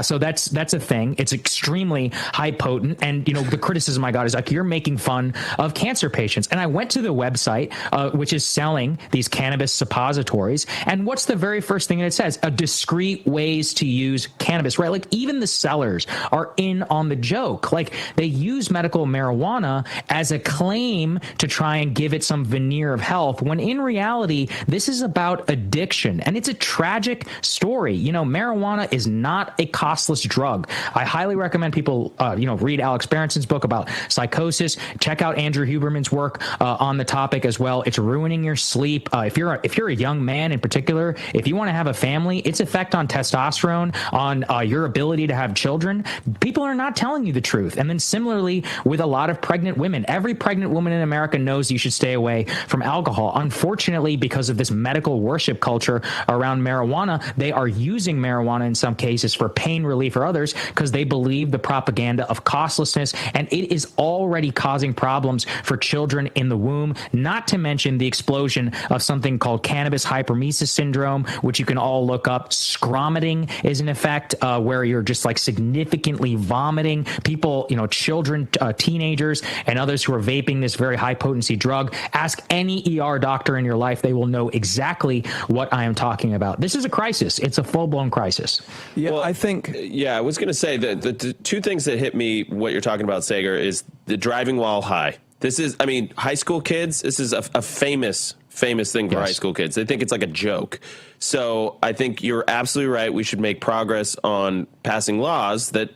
so that's a thing. It's extremely high potent. And, the criticism I got is like, you're making fun of cancer patients. And I went to the website, which is selling these cannabis suppositories. And what's the very first thing that it says? A discrete ways to use cannabis, right? Like, even the sellers are in on the joke. Like, they use medical marijuana as a claim to try and give it some veneer of health, when in reality, this is about addiction. And it's a tragic story. Marijuana is not a costless drug. I highly recommend people, read Alex Berenson's book about psychosis. Check out Andrew Huberman's work on the topic as well. It's ruining your sleep. If you're a young man in particular, if you want to have a family, its effect on testosterone, on your ability to have children, people are not telling you the truth. And then similarly with a lot of pregnant women, every pregnant woman in America knows you should stay away from alcohol. Unfortunately, because of this medical worship culture around marijuana, they are using marijuana in some cases for pain relief or others because they believe the propaganda of costlessness, and it is already causing problems for children in the womb, not to mention the explosion of something called cannabis hyperemesis syndrome, which you can all look up. Scromiting is an effect where you're just like significantly vomiting. People, children, teenagers, and others who are vaping this very high potency drug, ask any ER doctor in your life. They will know exactly what I am talking about. This is a crisis. It's a full-blown crisis. Yeah, well, I think. Yeah, I was going to say that the two things that hit me, what you're talking about, Sager, is the driving while high. This is, high school kids, this is a famous thing for high school kids. They think it's like a joke. So I think you're absolutely right. We should make progress on passing laws that,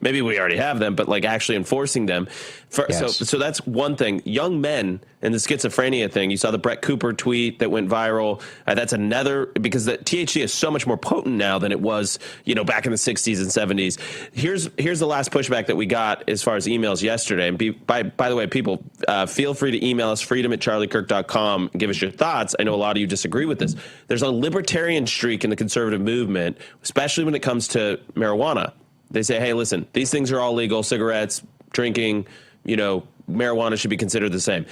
maybe we already have them, but like actually enforcing them. So that's one thing. Young men and the schizophrenia thing. You saw the Brett Cooper tweet that went viral. That's another, because the THC is so much more potent now than it was, back in the 60s and 70s. Here's the last pushback that we got as far as emails yesterday. And by the way, people, feel free to email us, freedom@charliekirk.com. Give us your thoughts. I know a lot of you disagree with this. There's a libertarian streak in the conservative movement, especially when it comes to marijuana. They say, hey, listen, these things are all legal. Cigarettes, drinking, marijuana should be considered the same.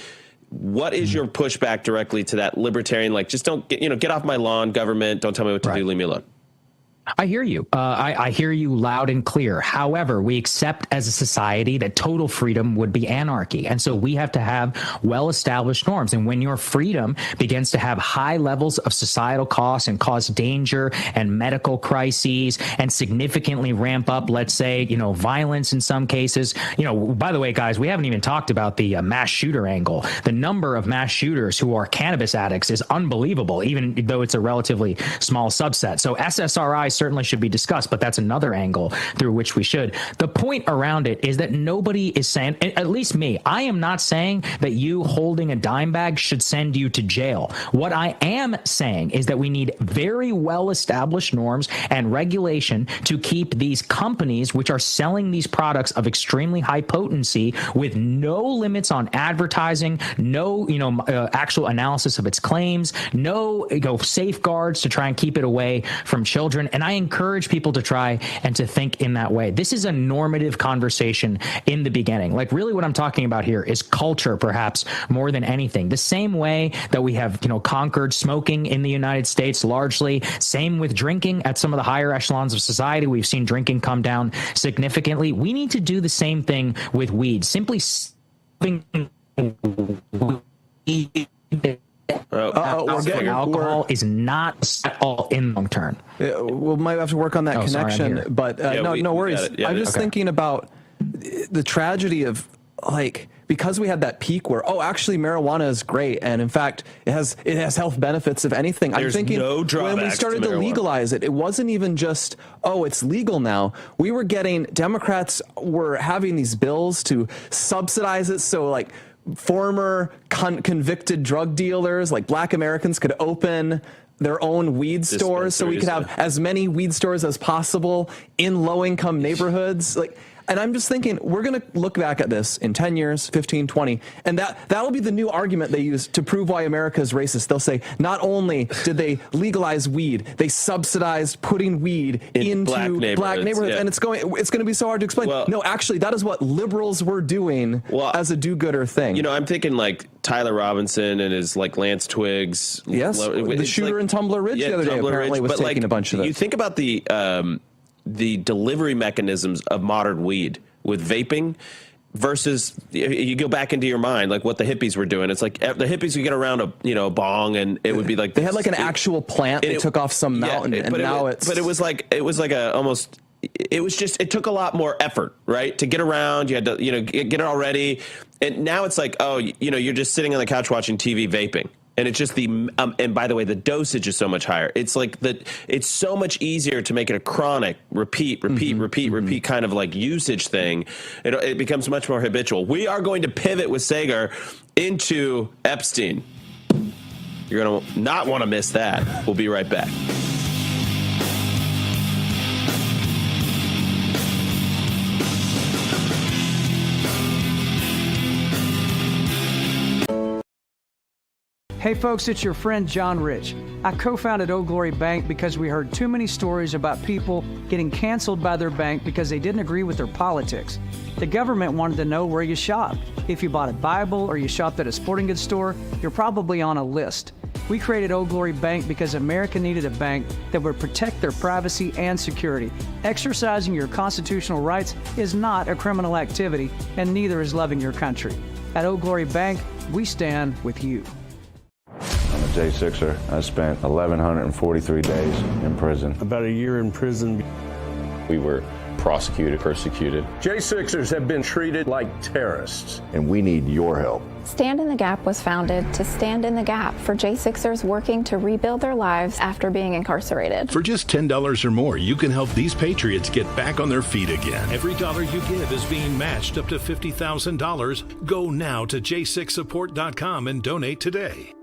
What is your pushback directly to that libertarian? Like, just don't get off my lawn, government. Don't tell me what to do. Leave me alone. I hear you. I hear you loud and clear. However, we accept as a society that total freedom would be anarchy. And so we have to have well-established norms. And when your freedom begins to have high levels of societal costs and cause danger and medical crises and significantly ramp up, let's say, violence in some cases. By the way, guys, we haven't even talked about the mass shooter angle. The number of mass shooters who are cannabis addicts is unbelievable, even though it's a relatively small subset. So SSRIs certainly should be discussed, but that's another angle through which we should. The point around it is that nobody is saying, at least me, I am not saying that you holding a dime bag should send you to jail. What I am saying is that we need very well-established norms and regulation to keep these companies, which are selling these products of extremely high potency with no limits on advertising, no, actual analysis of its claims, no, safeguards to try and keep it away from children. And I encourage people to try and to think in that way. This is a normative conversation in the beginning. Like, really what I'm talking about here is culture, perhaps more than anything. The same way that we have, conquered smoking in the United States largely, same with drinking at some of the higher echelons of society. We've seen drinking come down significantly. We need to do the same thing with weed. Simply alcohol is not at all in long term. We might have to work on that connection, sorry, but no worries. Yeah, I'm just thinking about the tragedy of, like, because we had that peak where, actually marijuana is great, and in fact it has health benefits. If anything, there's I'm thinking no drawbacks when we started to legalize it, it wasn't even just it's legal now. Democrats were having these bills to subsidize it, so like former convicted drug dealers, like black Americans, could open their own weed stores, so we could have as many weed stores as possible in low-income neighborhoods. And I'm just thinking, we're going to look back at this in 10 years, 15, 20, and that will be the new argument they use to prove why America is racist. They'll say, not only did they legalize weed, they subsidized putting weed into black neighborhoods. Yeah. And it's going to be so hard to explain. Well, no, actually, that is what liberals were doing as a do-gooder thing. You know, I'm thinking like Tyler Robinson and his like Lance Twiggs. Yes, the shooter in Tumbler Ridge the other day apparently was taking a bunch of it. You think about the delivery mechanisms of modern weed with vaping versus, you go back into your mind, like what the hippies were doing. It's like the hippies would get around a bong, and it would be like, they had like an actual plant. They took off some mountain, and now it's. But it was like it took a lot more effort, right? To get around, you had to, get it all ready. And now it's like, you're just sitting on the couch watching TV vaping. And it's just and by the way, the dosage is so much higher. It's like it's so much easier to make it a chronic, repeat kind of like usage thing. It becomes much more habitual. We are going to pivot with Sager into Epstein. You're going to not want to miss that. We'll be right back. Hey folks, it's your friend John Rich. I co-founded Old Glory Bank because we heard too many stories about people getting canceled by their bank because they didn't agree with their politics. The government wanted to know where you shopped. If you bought a Bible or you shopped at a sporting goods store, you're probably on a list. We created Old Glory Bank because America needed a bank that would protect their privacy and security. Exercising your constitutional rights is not a criminal activity, and neither is loving your country. At Old Glory Bank, we stand with you. I'm a J6er. I spent 1,143 days in prison. About a year in prison. We were prosecuted, persecuted. J6ers have been treated like terrorists. And we need your help. Stand in the Gap was founded to stand in the gap for J6ers working to rebuild their lives after being incarcerated. For just $10 or more, you can help these patriots get back on their feet again. Every dollar you give is being matched up to $50,000. Go now to j6support.com and donate today.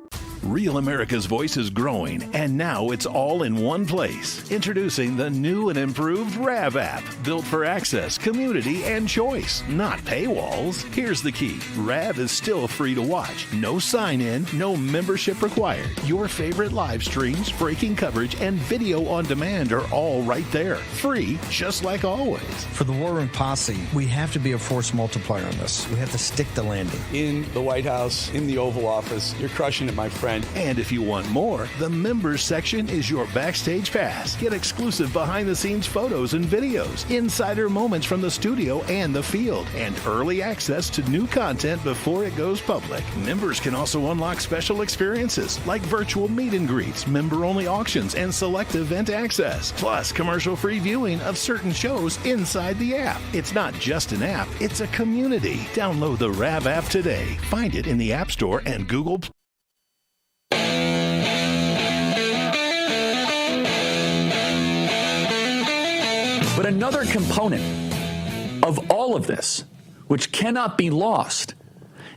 Real America's Voice is growing, and now it's all in one place. Introducing the new and improved RAV app, built for access, community, and choice, not paywalls. Here's the key. RAV is still free to watch. No sign-in, no membership required. Your favorite live streams, breaking coverage, and video on demand are all right there. Free, just like always. For the War Room Posse, we have to be a force multiplier on this. We have to stick the landing. In the White House, in the Oval Office, you're crushing it, my friend. And if you want more, the members section is your backstage pass. Get exclusive behind-the-scenes photos and videos, insider moments from the studio and the field, and early access to new content before it goes public. Members can also unlock special experiences like virtual meet and greets, member-only auctions, and select event access. Plus, commercial-free viewing of certain shows inside the app. It's not just an app, it's a community. Download the RAV app today. Find it in the App Store and Google Play. But another component of all of this, which cannot be lost,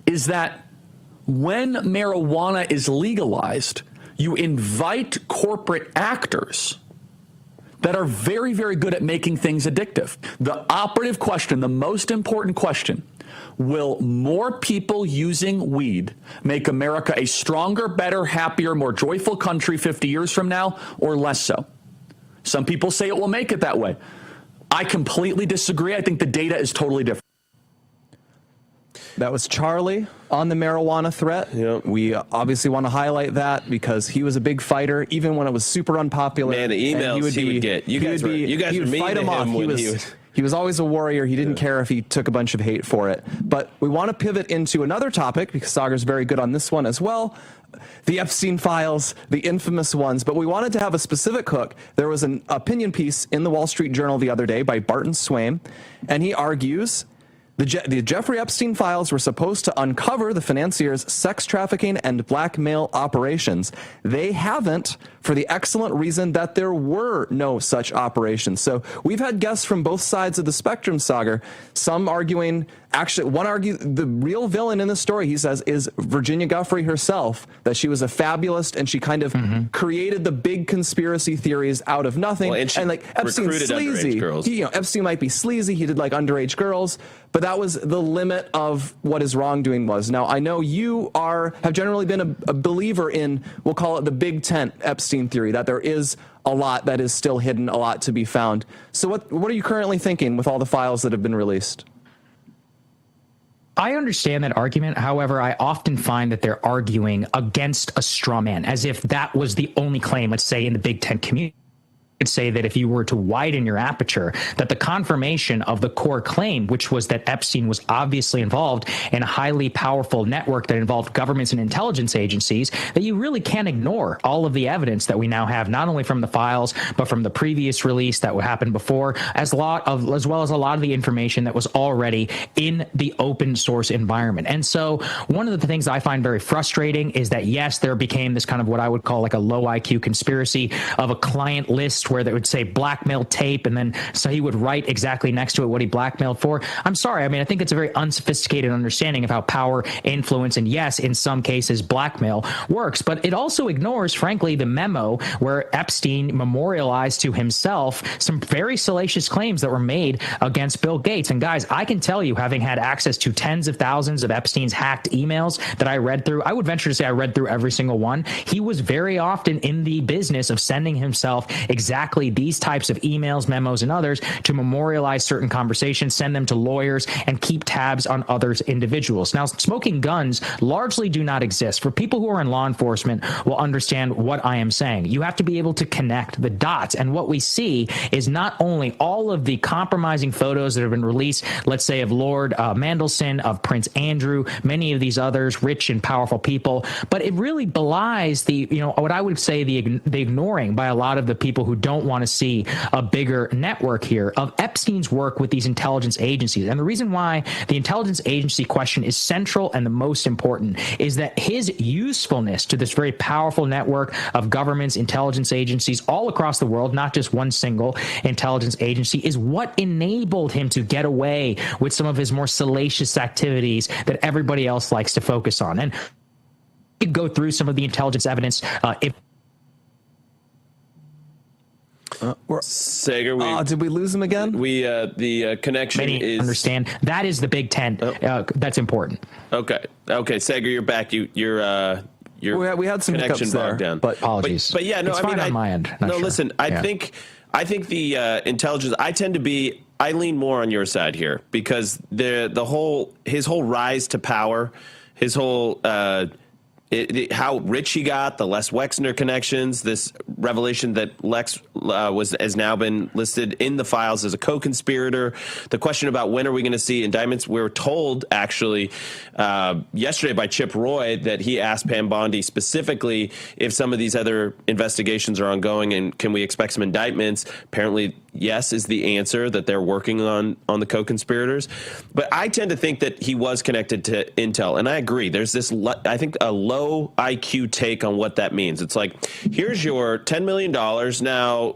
is that when marijuana is legalized, you invite corporate actors that are very, very good at making things addictive. The operative question, the most important question, will more people using weed make America a stronger, better, happier, more joyful country 50 years from now, or less so? Some people say it will make it that way. I completely disagree. I think the data is totally different. That was Charlie on the marijuana threat. Yep. We obviously want to highlight that because he was a big fighter, even when it was super unpopular. Man, the emails he would get. You guys were mean to him when he was... He was always a warrior. He didn't care if he took a bunch of hate for it. But we want to pivot into another topic because Sagar's very good on this one as well. The Epstein files, the infamous ones. But we wanted to have a specific hook. There was an opinion piece in the Wall Street Journal the other day by Barton Swaim, and he argues The Jeffrey Epstein files were supposed to uncover the financier's sex trafficking and blackmail operations. They haven't, for the excellent reason that there were no such operations. So we've had guests from both sides of the spectrum, Sagar. Some arguing, actually, one argue the real villain in this story, he says, is Virginia Giuffre herself, that she was a fabulist and she kind of created the big conspiracy theories out of nothing. Well, and like Epstein's sleazy. Epstein might be sleazy. He did like underage girls, but that was the limit of what his wrongdoing was. Now, I know you have generally been a believer in, we'll call it the big tent Epstein theory, that there is a lot that is still hidden, a lot to be found. So what are you currently thinking with all the files that have been released? I understand that argument. However, I often find that they're arguing against a straw man, as if that was the only claim, let's say, in the Big Ten community. Say that if you were to widen your aperture, that the confirmation of the core claim, which was that Epstein was obviously involved in a highly powerful network that involved governments and intelligence agencies, that you really can't ignore all of the evidence that we now have, not only from the files, but from the previous release that happened before, as well as a lot of the information that was already in the open source environment. And so one of the things I find very frustrating is that, yes, there became this kind of what I would call like a low IQ conspiracy of a client list where they would say blackmail tape, and then so he would write exactly next to it what he blackmailed for. I'm sorry. I mean, I think it's a very unsophisticated understanding of how power, influence, and yes, in some cases, blackmail works. But it also ignores, frankly, the memo where Epstein memorialized to himself some very salacious claims that were made against Bill Gates. And guys, I can tell you, having had access to tens of thousands of Epstein's hacked emails that I read through, I would venture to say I read through every single one. He was very often in the business of sending himself exactly these types of emails, memos, and others to memorialize certain conversations, send them to lawyers, and keep tabs on others individuals. Now, smoking guns largely do not exist. For people who are in law enforcement will understand what I am saying. You have to be able to connect the dots. And what we see is not only all of the compromising photos that have been released, let's say of Lord Mandelson, of Prince Andrew, many of these others, rich and powerful people, but it really belies the, what I would say the ignoring by a lot of the people who don't want to see a bigger network here of Epstein's work with these intelligence agencies. And the reason why the intelligence agency question is central and the most important is that his usefulness to this very powerful network of governments, intelligence agencies all across the world, not just one single intelligence agency, is what enabled him to get away with some of his more salacious activities that everybody else likes to focus on. And you could go through some of the intelligence evidence if Sager, did we lose him again? The connection is understand that is the Big Ten. That's important. Okay, Sager, you're back. We had some connection bogged down, but apologies. But yeah, no, it's I fine mean, on my end. Listen, I think the intelligence. I lean more on your side here because his whole rise to power, his whole. How rich he got, the Les Wexner connections, this revelation that Lex has now been listed in the files as a co-conspirator. The question about when are we going to see indictments? We were told actually yesterday by Chip Roy that he asked Pam Bondi specifically if some of these other investigations are ongoing and can we expect some indictments. Apparently, yes is the answer, that they're working on the co-conspirators. But I tend to think that he was connected to Intel, and I agree. There's this, I think, a low IQ take on what that means. It's like, here's your $10 million. Now,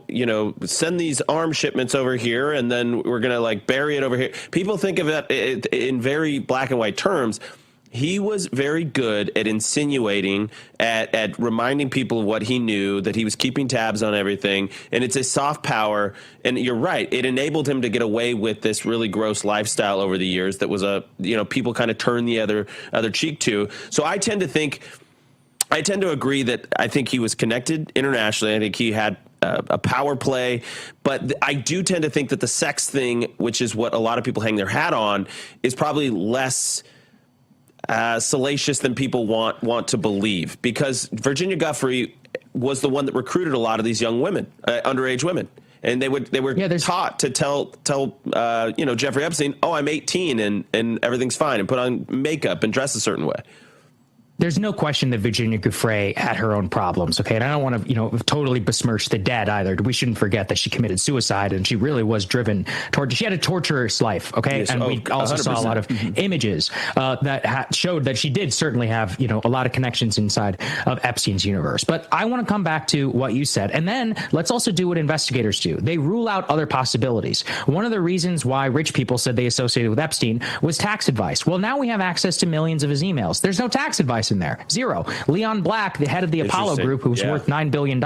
send these arms shipments over here, and then we're going to bury it over here. People think of it in very black and white terms. He was very good at insinuating, at reminding people of what he knew, that he was keeping tabs on everything. And it's a soft power. And you're right. It enabled him to get away with this really gross lifestyle over the years that was people kind of turned the other cheek to. So I tend to agree that I think he was connected internationally. I think he had a power play, but I do tend to think that the sex thing, which is what a lot of people hang their hat on, is probably less salacious than people want to believe, because Virginia Giuffre was the one that recruited a lot of these young women, underage women, and they were taught to tell Jeffrey Epstein, oh, I'm 18 and everything's fine, and put on makeup and dress a certain way. there's no question that Virginia Giuffre had her own problems. Okay. And I don't want to, totally besmirch the dead either. We shouldn't forget that she committed suicide and she really was driven toward, she had a torturous life. Okay. Yes, and we also 100%. saw a lot of images that showed that she did certainly have, a lot of connections inside of Epstein's universe. But I want to come back to what you said. And then let's also do what investigators do. They rule out other possibilities. One of the reasons why rich people said they associated with Epstein was tax advice. Well, now we have access to millions of his emails. There's no tax advice in there. Zero. Leon Black, the head of the Apollo Group, who's worth $9 billion,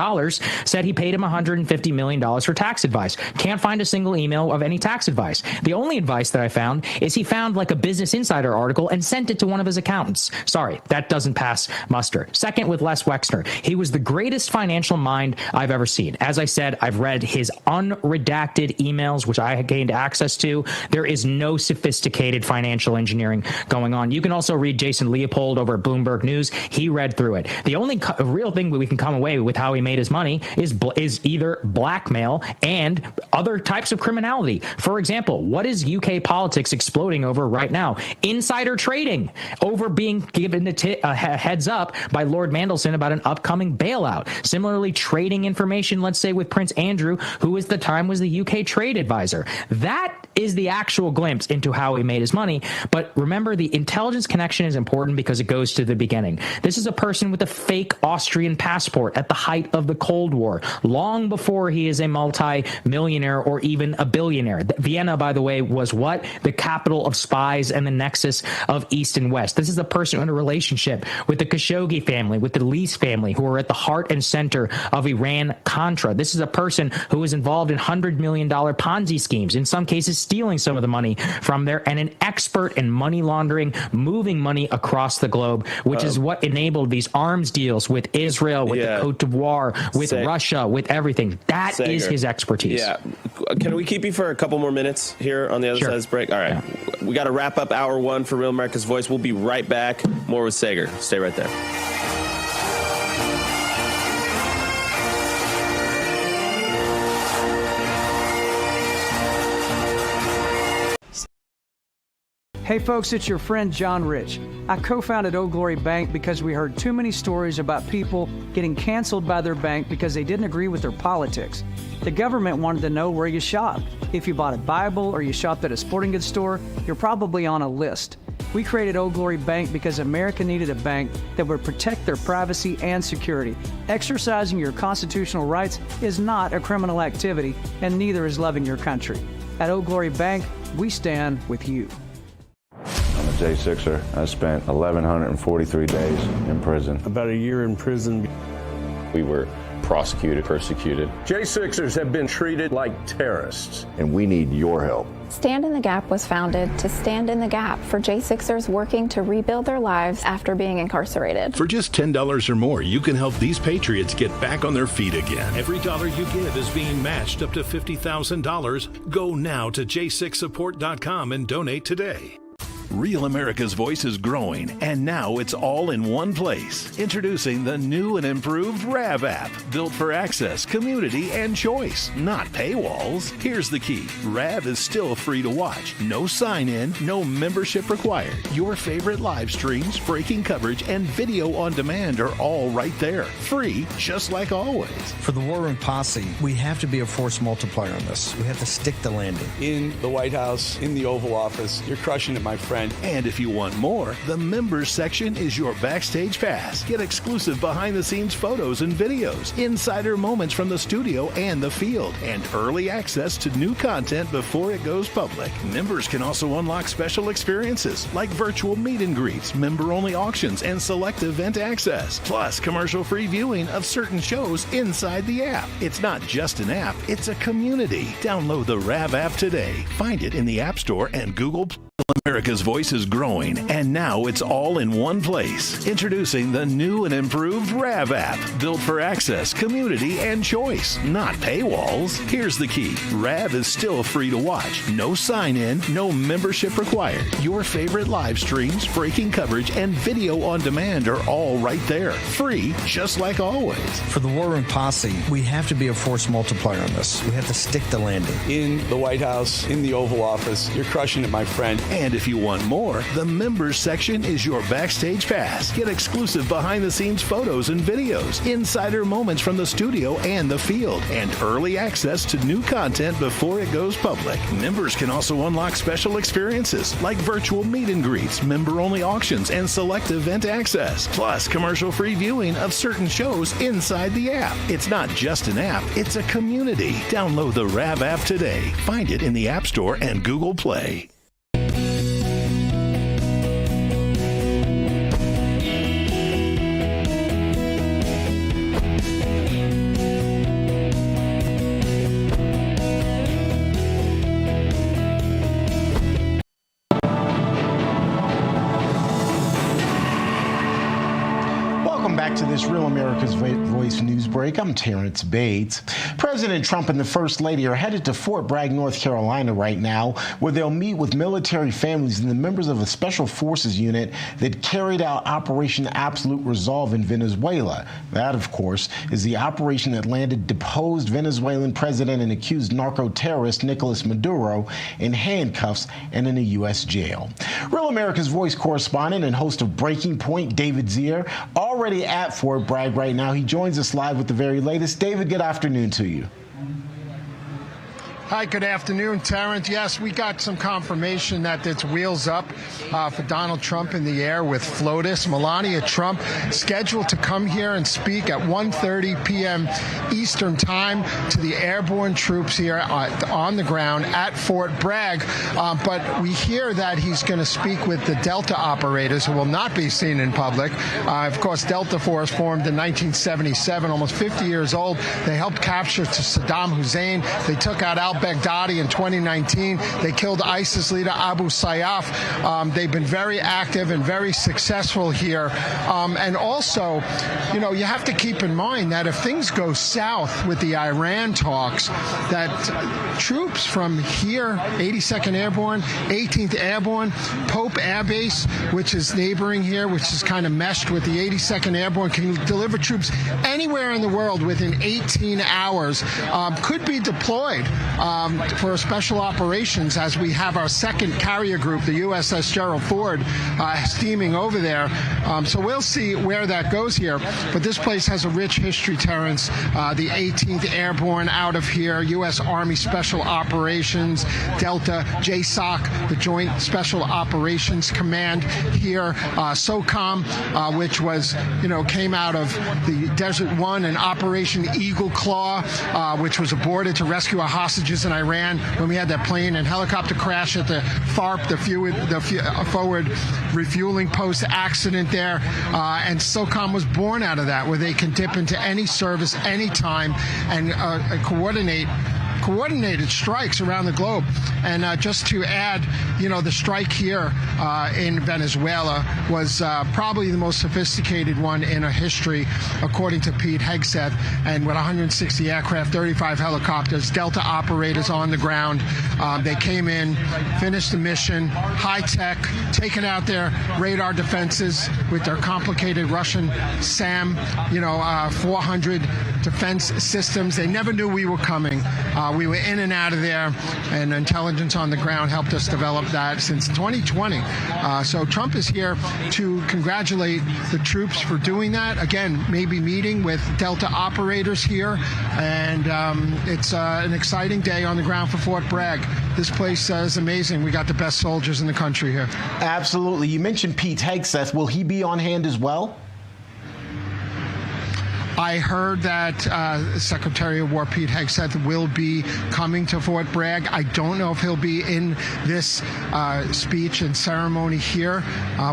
said he paid him $150 million for tax advice. Can't find a single email of any tax advice. The only advice that I found is he found like a Business Insider article and sent it to one of his accountants. Sorry, that doesn't pass muster. Second, with Les Wexner. He was the greatest financial mind I've ever seen. As I said, I've read his unredacted emails, which I gained access to. There is no sophisticated financial engineering going on. You can also read Jason Leopold over at Bloomberg News. He read through it. The only real thing that we can come away with how he made his money is either blackmail and other types of criminality. For example, what is UK politics exploding over right now? Insider trading over being given a heads up by Lord Mandelson about an upcoming bailout. Similarly, trading information, let's say with Prince Andrew, who at the time was the UK trade advisor. That is the actual glimpse into how he made his money. But remember, the intelligence connection is important because it goes to the beginning. This is a person with a fake Austrian passport at the height of the Cold War, long before he is a multi-millionaire or even a billionaire. Vienna, by the way, was what? The capital of spies and the nexus of East and West. This is a person in a relationship with the Khashoggi family, with the Lease family, who are at the heart and center of Iran-Contra. This is a person who was involved in $100 million Ponzi schemes, in some cases stealing some of the money from there, and an expert in money laundering, moving money across the globe, which is what enabled these arms deals with Israel, with the Cote d'Ivoire, with Russia, with everything. That is his expertise. Yeah. Can we keep you for a couple more minutes here on the other side of this break? All right. We got to wrap up hour one for Real America's Voice. We'll be right back. More with Sager. Stay right there. Hey folks, it's your friend John Rich. I co-founded Old Glory Bank because we heard too many stories about people getting canceled by their bank because they didn't agree with their politics. The government wanted to know where you shopped. If you bought a Bible or you shopped at a sporting goods store, you're probably on a list. We created Old Glory Bank because America needed a bank that would protect their privacy and security. Exercising your constitutional rights is not a criminal activity, and neither is loving your country. At Old Glory Bank, we stand with you. I'm a J6er. I spent 1,143 days in prison. About a year in prison. We were prosecuted, persecuted. J6ers have been treated like terrorists. And we need your help. Stand in the Gap was founded to stand in the gap for J6ers working to rebuild their lives after being incarcerated. For just $10 or more, you can help these patriots get back on their feet again. Every dollar you give is being matched up to $50,000. Go now to j6support.com and donate today. Real America's Voice is growing, and now it's all in one place. Introducing the new and improved RAV app, built for access, community, and choice, not paywalls. Here's the key. RAV is still free to watch. No sign-in, no membership required. Your favorite live streams, breaking coverage, and video on demand are all right there. Free, just like always. For the War Room Posse, we have to be a force multiplier on this. We have to stick the landing. In the White House, in the Oval Office, you're crushing it, my friend. And if you want more, the members section is your backstage pass. Get exclusive behind-the-scenes photos and videos, insider moments from the studio and the field, and early access to new content before it goes public. Members can also unlock special experiences like virtual meet and greets, member-only auctions, and select event access, plus commercial-free viewing of certain shows inside the app. It's not just an app, it's a community. Download the RAV app today. Find it in the App Store and Google Play. America's Voice is growing, and now it's all in one place. Introducing the new and improved RAV app, built for access, community, and choice, not paywalls. Here's the key. RAV is still free to watch. No sign-in, no membership required. Your favorite live streams, breaking coverage, and video on demand are all right there. Free, just like always. For the War Room Posse, we have to be a force multiplier on this. We have to stick the landing. In the White House, in the Oval Office, you're crushing it, my friend. And And if you want more, the members section is your backstage pass. Get exclusive behind-the-scenes photos and videos, insider moments from the studio and the field, and early access to new content before it goes public. Members can also unlock special experiences like virtual meet and greets, member-only auctions, and select event access. Plus, commercial-free viewing of certain shows inside the app. It's not just an app, it's a community. Download the RAV app today. Find it in the App Store and Google Play. To this Real America's Voice news break. I'm Terrence Bates. President Trump and the First Lady are headed to Fort Bragg, North Carolina right now, where they'll meet with military families and the members of a special forces unit that carried out Operation Absolute Resolve in Venezuela. That, of course, is the operation that landed deposed Venezuelan president and accused narco-terrorist Nicolas Maduro in handcuffs and in a U.S. jail. Real America's Voice correspondent and host of Breaking Point, David Zier, already at Fort Bragg right now. He joins us live with the very latest. David, good afternoon to you. Hi, good afternoon, Terrence. Yes, we got some confirmation that it's wheels up for Donald Trump in the air with FLOTUS. Melania Trump scheduled to come here and speak at 1:30 p.m. Eastern Time to the airborne troops here on the ground at Fort Bragg. But we hear that he's going to speak with the Delta operators who will not be seen in public. Of course, Delta Force formed in 1977, almost 50 years old. They helped capture Saddam Hussein. They took out al-Baghdadi in 2019. They killed ISIS leader Abu Sayyaf. They've been very active and very successful here. And also, you know, you have to keep in mind that if things go south with the Iran talks, that troops from here, 82nd Airborne, 18th Airborne, Pope Air Base, which is neighboring here, which is kind of meshed with the 82nd Airborne, can deliver troops anywhere in the world within 18 hours, could be deployed for special operations as we have our second carrier group, the USS Gerald Ford, steaming over there. So we'll see where that goes here. But this place has a rich history, Terrence. The 18th Airborne out of here, U.S. Army Special Operations, Delta, JSOC, the Joint Special Operations Command here, SOCOM, which was, you know, came out of the Desert One and Operation Eagle Claw, which was aborted to rescue our hostages in Iran when we had that plane and helicopter crash at the FARP, the forward refueling post accident there. And SOCOM was born out of that, where they can dip into any service anytime and coordinated strikes around the globe. And just to add, you know, the strike here in Venezuela was probably the most sophisticated one in our history, according to Pete Hegseth. And with 160 aircraft, 35 helicopters, Delta operators on the ground, they came in, finished the mission, high tech, taking out their radar defenses with their complicated Russian SAM, 400 defense systems. They never knew we were coming. We were in and out of there, and intelligence on the ground helped us develop that since 2020. So Trump is here to congratulate the troops for doing that. Again, maybe meeting with Delta operators here, and it's an exciting day on the ground for Fort Bragg. This place is amazing. We got the best soldiers in the country here. Absolutely. You mentioned Pete Hegseth. Will he be on hand as well? I heard that Secretary of War Pete Hegseth will be coming to Fort Bragg. I don't know if he'll be in this speech and ceremony here.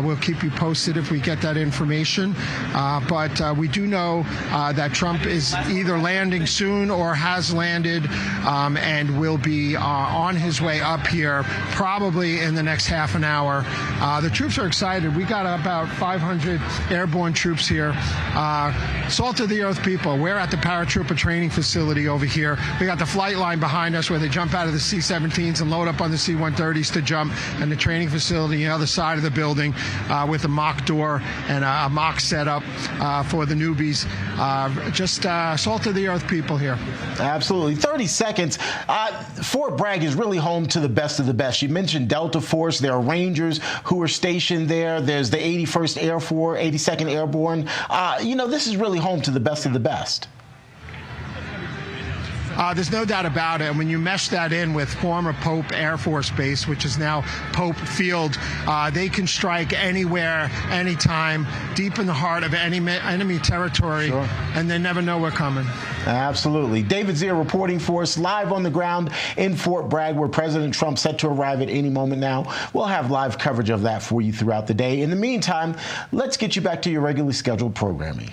We'll keep you posted if we get that information. But we do know that Trump is either landing soon or has landed and will be on his way up here probably in the next half an hour. The troops are excited. We got about 500 airborne troops here. Salt of the the earth people. We're at the paratrooper training facility over here. We got the flight line behind us where they jump out of the C-17s and load up on the C-130s to jump, and the training facility on the other side of the building with a mock door and a mock setup for the newbies. Just salt of the earth people here. Absolutely. 30 seconds. Fort Bragg is really home to the best of the best. You mentioned Delta Force. There are Rangers who are stationed there. There's the 81st Air Force, 82nd Airborne. This is really home to the best of the best. There's no doubt about it. And when you mesh that in with former Pope Air Force Base, which is now Pope Field, they can strike anywhere, anytime, deep in the heart of enemy territory, and they never know we're coming. Absolutely. David Zier reporting for us live on the ground in Fort Bragg, where President Trump set to arrive at any moment now. We'll have live coverage of that for you throughout the day. In the meantime, let's get you back to your regularly scheduled programming.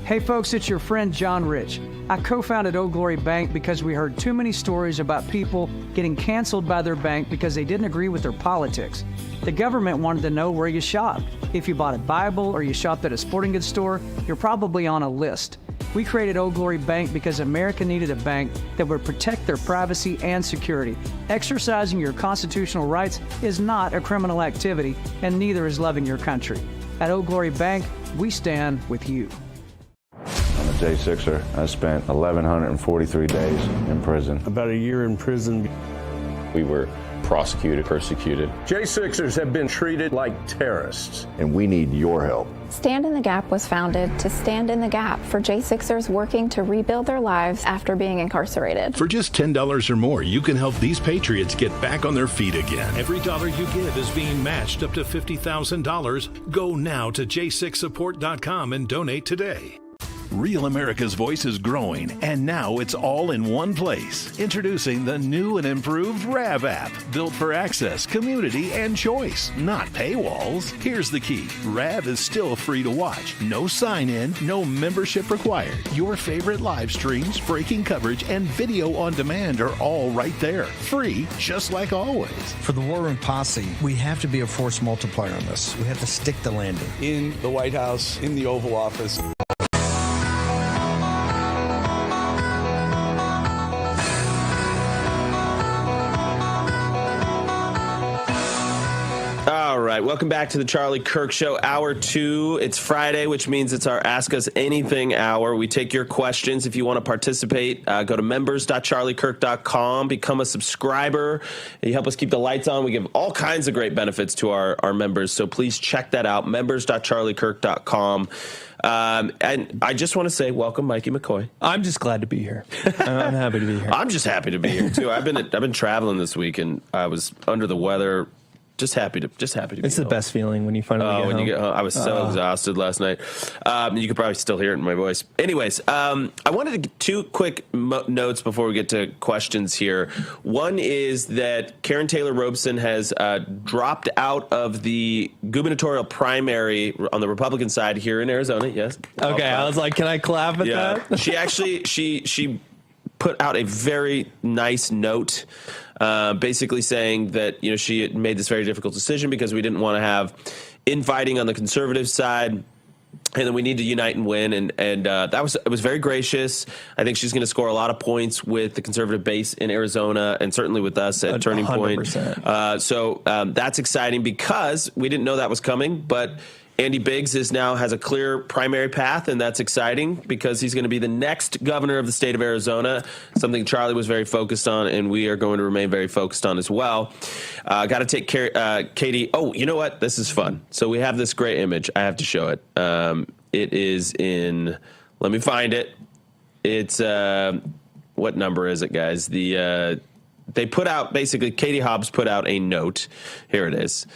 Hey folks, it's your friend John Rich. I co-founded Old Glory Bank because we heard too many stories about people getting canceled by their bank because they didn't agree with their politics. The government wanted to know where you shopped. If you bought a Bible or you shopped at a sporting goods store, you're probably on a list. We created Old Glory Bank because America needed a bank that would protect their privacy and security. Exercising your constitutional rights is not a criminal activity, and neither is loving your country. At Old Glory Bank, we stand with you. I'm a J6er. I spent 1,143 days in prison. About a year in prison. We were prosecuted, persecuted. J6ers have been treated like terrorists. And we need your help. Stand in the Gap was founded to stand in the gap for J6ers working to rebuild their lives after being incarcerated. For just $10 or more, you can help these patriots get back on their feet again. Every dollar you give is being matched up to $50,000. Go now to j6support.com and donate today. Real America's Voice is growing, and now it's all in one place. Introducing the new and improved RAV app, built for access, community, and choice, not paywalls. Here's the key. RAV is still free to watch. No sign-in, no membership required. Your favorite live streams, breaking coverage, and video on demand are all right there. Free, just like always. For the War Room Posse, we have to be a force multiplier on this. We have to stick the landing. In the White House, in the Oval Office. All right, welcome back to the Charlie Kirk Show, Hour 2. It's Friday, which means it's our Ask Us Anything hour. We take your questions. If you want to participate, go to members.charliekirk.com, become a subscriber. You help us keep the lights on. We give all kinds of great benefits to our members, so please check that out, members.charliekirk.com. And I just want to say welcome, Mikey McCoy. I'm just glad to be here. I'm happy to be here. I'm just happy to be here, too. I've been traveling this week, and I was under the weather. Just happy to be It's home. the best feeling when you finally get home. You get home. I was so exhausted last night. You could probably still hear it in my voice. Anyways, I wanted to get two quick notes before we get to questions here. One is that Karen Taylor Robeson has dropped out of the gubernatorial primary on the Republican side here in Arizona. Yes. Okay, I was like, can I clap at that? She actually she put out a very nice note. Basically saying that, she had made this very difficult decision because we didn't want to have infighting on the conservative side, and then we need to unite and win. And it was very gracious. I think she's going to score a lot of points with the conservative base in Arizona, and certainly with us at Turning Point. So that's exciting because we didn't know that was coming, but Andy Biggs has a clear primary path, and that's exciting because he's going to be the next governor of the state of Arizona, something Charlie was very focused on, and we are going to remain very focused on as well. Got to take care, Katie. Oh, you know what? This is fun. So we have this great image. I have to show it. It is in, let me find it. It's, what number is it, guys? They put out, basically, Katie Hobbs put out a note. Here it is.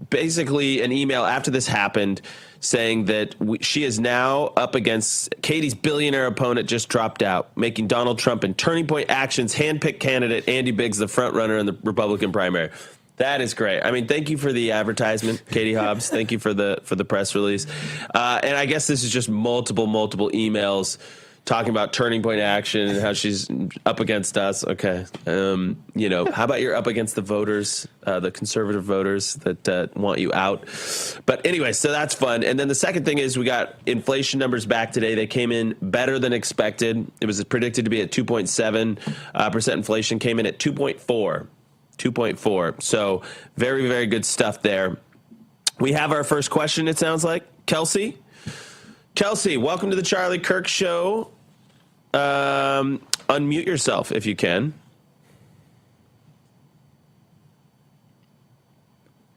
Basically an email after this happened saying that she is now up against Katie's billionaire opponent just dropped out, making Donald Trump and Turning Point Action's handpicked candidate Andy Biggs the front runner in the Republican primary. That is great. I mean, thank you for the advertisement, Katie Hobbs. Thank you for the press release. And I guess this is just multiple emails talking about turning point action and how she's up against us. Okay. How about you're up against the voters, the conservative voters that want you out? But anyway, so that's fun. And then the second thing is we got inflation numbers back today. They came in better than expected. It was predicted to be at 2.7%. Inflation came in at 2.4. So very, very good stuff there. We have our first question, it sounds like. Kelsey, welcome to the Charlie Kirk Show. Unmute yourself if you can.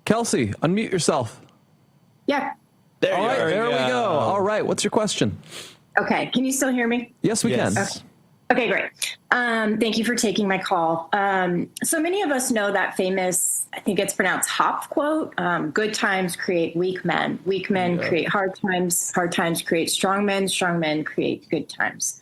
Kelsey, unmute yourself. Yeah. There you are. There we go. All right. What's your question? Okay. Can you still hear me? Yes, we can. Okay, great. Thank you for taking my call. So many of us know that famous, I think it's pronounced Hop quote, good times create weak men. Weak men create hard times create strong men create good times.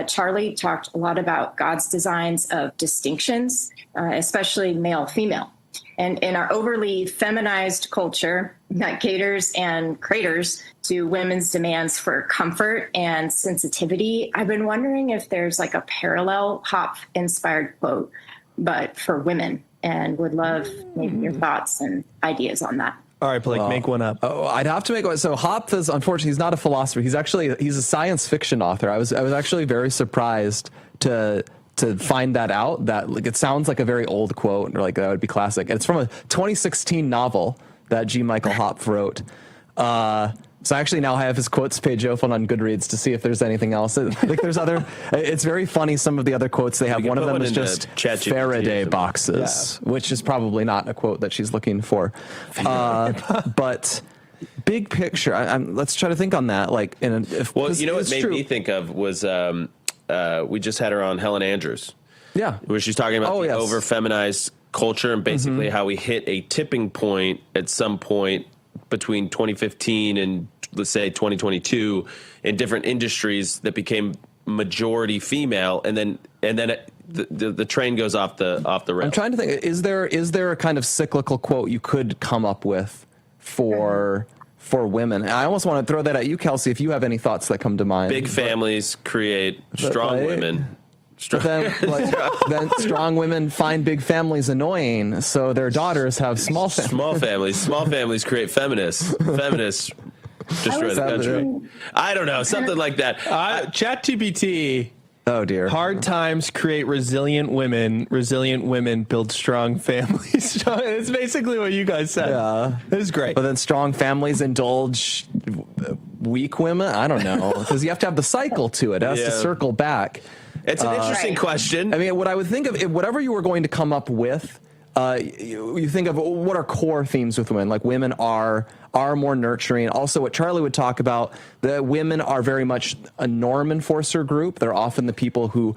Charlie talked a lot about God's designs of distinctions, especially male-female. And in our overly feminized culture that caters and craters to women's demands for comfort and sensitivity, I've been wondering if there's like a parallel Hop-inspired quote, but for women, and would love maybe your thoughts and ideas on that. All right, Blake, make one up. Oh, I'd have to make one. So Hop is, unfortunately, he's not a philosopher. He's a science fiction author. I was actually very surprised to find that out. That it sounds like a very old quote, or like that would be classic. And it's from a 2016 novel that G. Michael Hop wrote. So actually now I have his quotes page open on Goodreads to see if there's anything else. Like there's other, it's very funny some of the other quotes they have. One of them is just Faraday boxes, which is probably not a quote that she's looking for. But big picture, let's try to think on that. Like, what made me think of was we just had her on, Helen Andrews. Yeah, where she's talking about the over feminized culture and basically how we hit a tipping point at some point between 2015 and let's say 2022 in different industries that became majority female, and then the train goes off the rails. I'm trying to think, is there a kind of cyclical quote you could come up with for women? And I almost want to throw that at you, Kelsey, if you have any thoughts that come to mind. Big families create strong women. But then strong women find big families annoying, so their daughters have small families. Small families create feminists. Feminists destroy the country. I don't know, something like that. ChatGPT. Oh dear. Hard times create resilient women. Resilient women build strong families. It's basically what you guys said. Yeah, it was great. But then strong families indulge weak women. I don't know, because you have to have the cycle to it. It has to circle back. It's an interesting question. I mean, what I would think of, whatever you were going to come up with, you think of what are core themes with women. Like women are more nurturing. Also, what Charlie would talk about, that women are very much a norm enforcer group. They're often the people who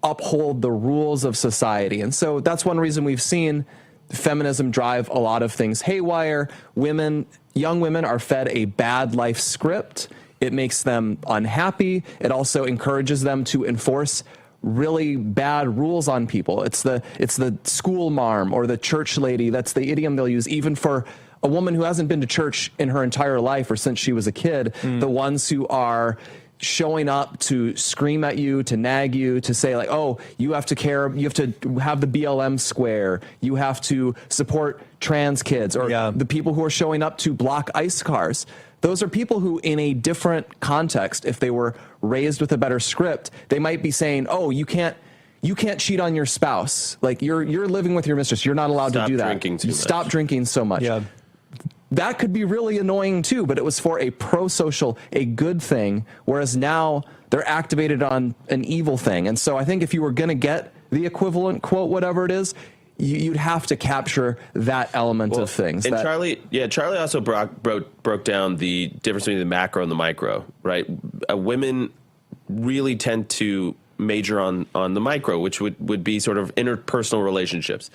uphold the rules of society. And so that's one reason we've seen feminism drive a lot of things haywire. Young women are fed a bad life script. It makes them unhappy. It also encourages them to enforce really bad rules on people. It's the school marm or the church lady. That's the idiom they'll use even for a woman who hasn't been to church in her entire life or since she was a kid. The ones who are showing up to scream at you, to nag you, to say like, oh, you have to have the BLM square. You have to support trans kids, or the people who are showing up to block ICE cars. Those are people who, in a different context, if they were raised with a better script, they might be saying, "Oh, you can't cheat on your spouse. Like you're living with your mistress. You're not allowed to do that. Stop drinking so much." Yeah. That could be really annoying too, but it was for a pro-social, a good thing, whereas now they're activated on an evil thing. And so I think if you were going to get the equivalent quote, whatever it is, you'd have to capture that element of things. And Charlie also broke down the difference between the macro and the micro, right? Women really tend to major on the micro, which would be sort of interpersonal relationships.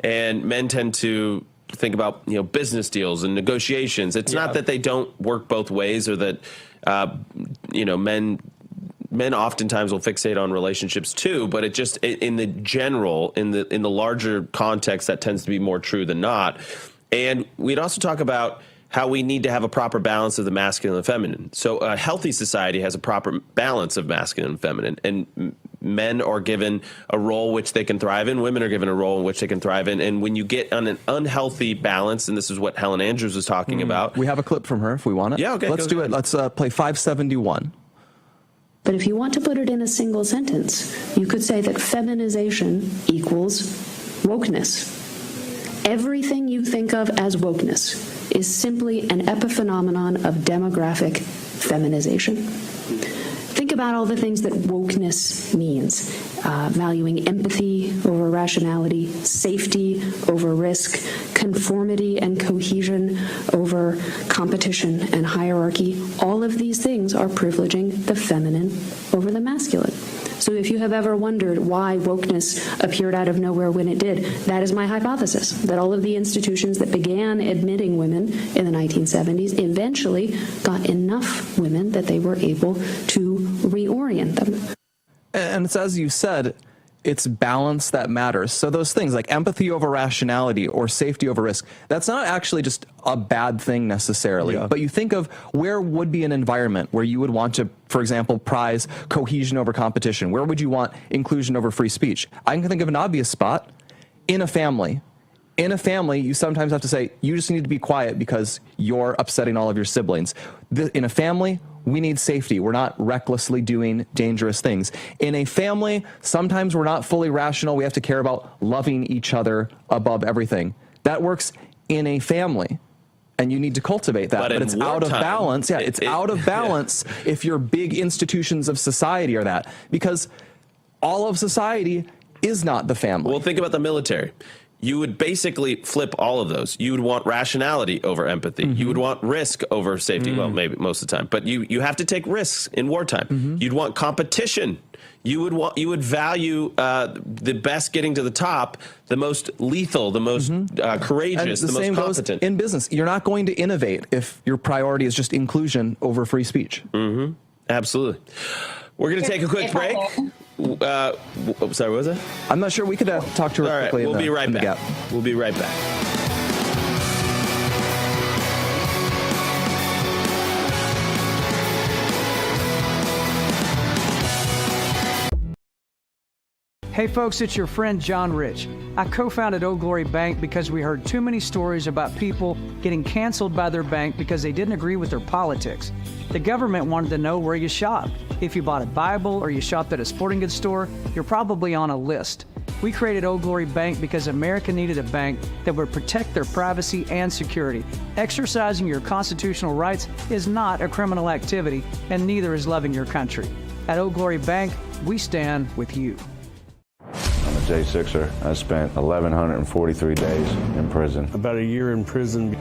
And men tend to think about, business deals and negotiations. It's not that they don't work both ways, or that, men oftentimes will fixate on relationships too, but it just in the general, in the larger context, that tends to be more true than not. And we'd also talk about how we need to have a proper balance of the masculine and feminine. So a healthy society has a proper balance of masculine and feminine, and men are given a role which they can thrive in. Women are given a role in which they can thrive in. And when you get on an unhealthy balance, and this is what Helen Andrews was talking about. We have a clip from her if we want it. Yeah, okay. Let's do it. Let's play 571. But if you want to put it in a single sentence, you could say that feminization equals wokeness. Everything you think of as wokeness is simply an epiphenomenon of demographic feminization. Think about all the things that wokeness means. Valuing empathy over rationality, safety over risk, conformity and cohesion over competition and hierarchy. All of these things are privileging the feminine over the masculine. So if you have ever wondered why wokeness appeared out of nowhere when it did, that is my hypothesis, that all of the institutions that began admitting women in the 1970s eventually got enough women that they were able to reorient them. And it's as you said, it's balance that matters. So those things like empathy over rationality or safety over risk, that's not actually just a bad thing necessarily. Yeah. But you think of where would be an environment where you would want to, for example, prize cohesion over competition. Where would you want inclusion over free speech? I can think of an obvious spot in a family. In a family, you sometimes have to say, you just need to be quiet because you're upsetting all of your siblings. In a family, we need safety. We're not recklessly doing dangerous things. In a family, sometimes we're not fully rational. We have to care about loving each other above everything. That works in a family, and you need to cultivate that. But it's out of balance. Yeah, it's out of balance if your big institutions of society are that, because all of society is not the family. Well, think about the military. You would basically flip all of those. You would want rationality over empathy. Mm-hmm. You would want risk over safety. Well, maybe most of the time, but you have to take risks in wartime. Mm-hmm. You'd want competition. You would value the best getting to the top, the most lethal, the most courageous, the most competent. In business, you're not going to innovate if your priority is just inclusion over free speech. Mm-hmm. Absolutely. We're going to take a quick break. Sorry, what was that? I'm not sure. We could talk to her quickly. We'll be right back. We'll be right back. Hey folks, it's your friend John Rich. I co-founded Old Glory Bank because we heard too many stories about people getting canceled by their bank because they didn't agree with their politics. The government wanted to know where you shopped. If you bought a Bible or you shopped at a sporting goods store, you're probably on a list. We created Old Glory Bank because America needed a bank that would protect their privacy and security. Exercising your constitutional rights is not a criminal activity, and neither is loving your country. At Old Glory Bank, we stand with you. I'm a J6er. I spent 1,143 days in prison. About a year in prison.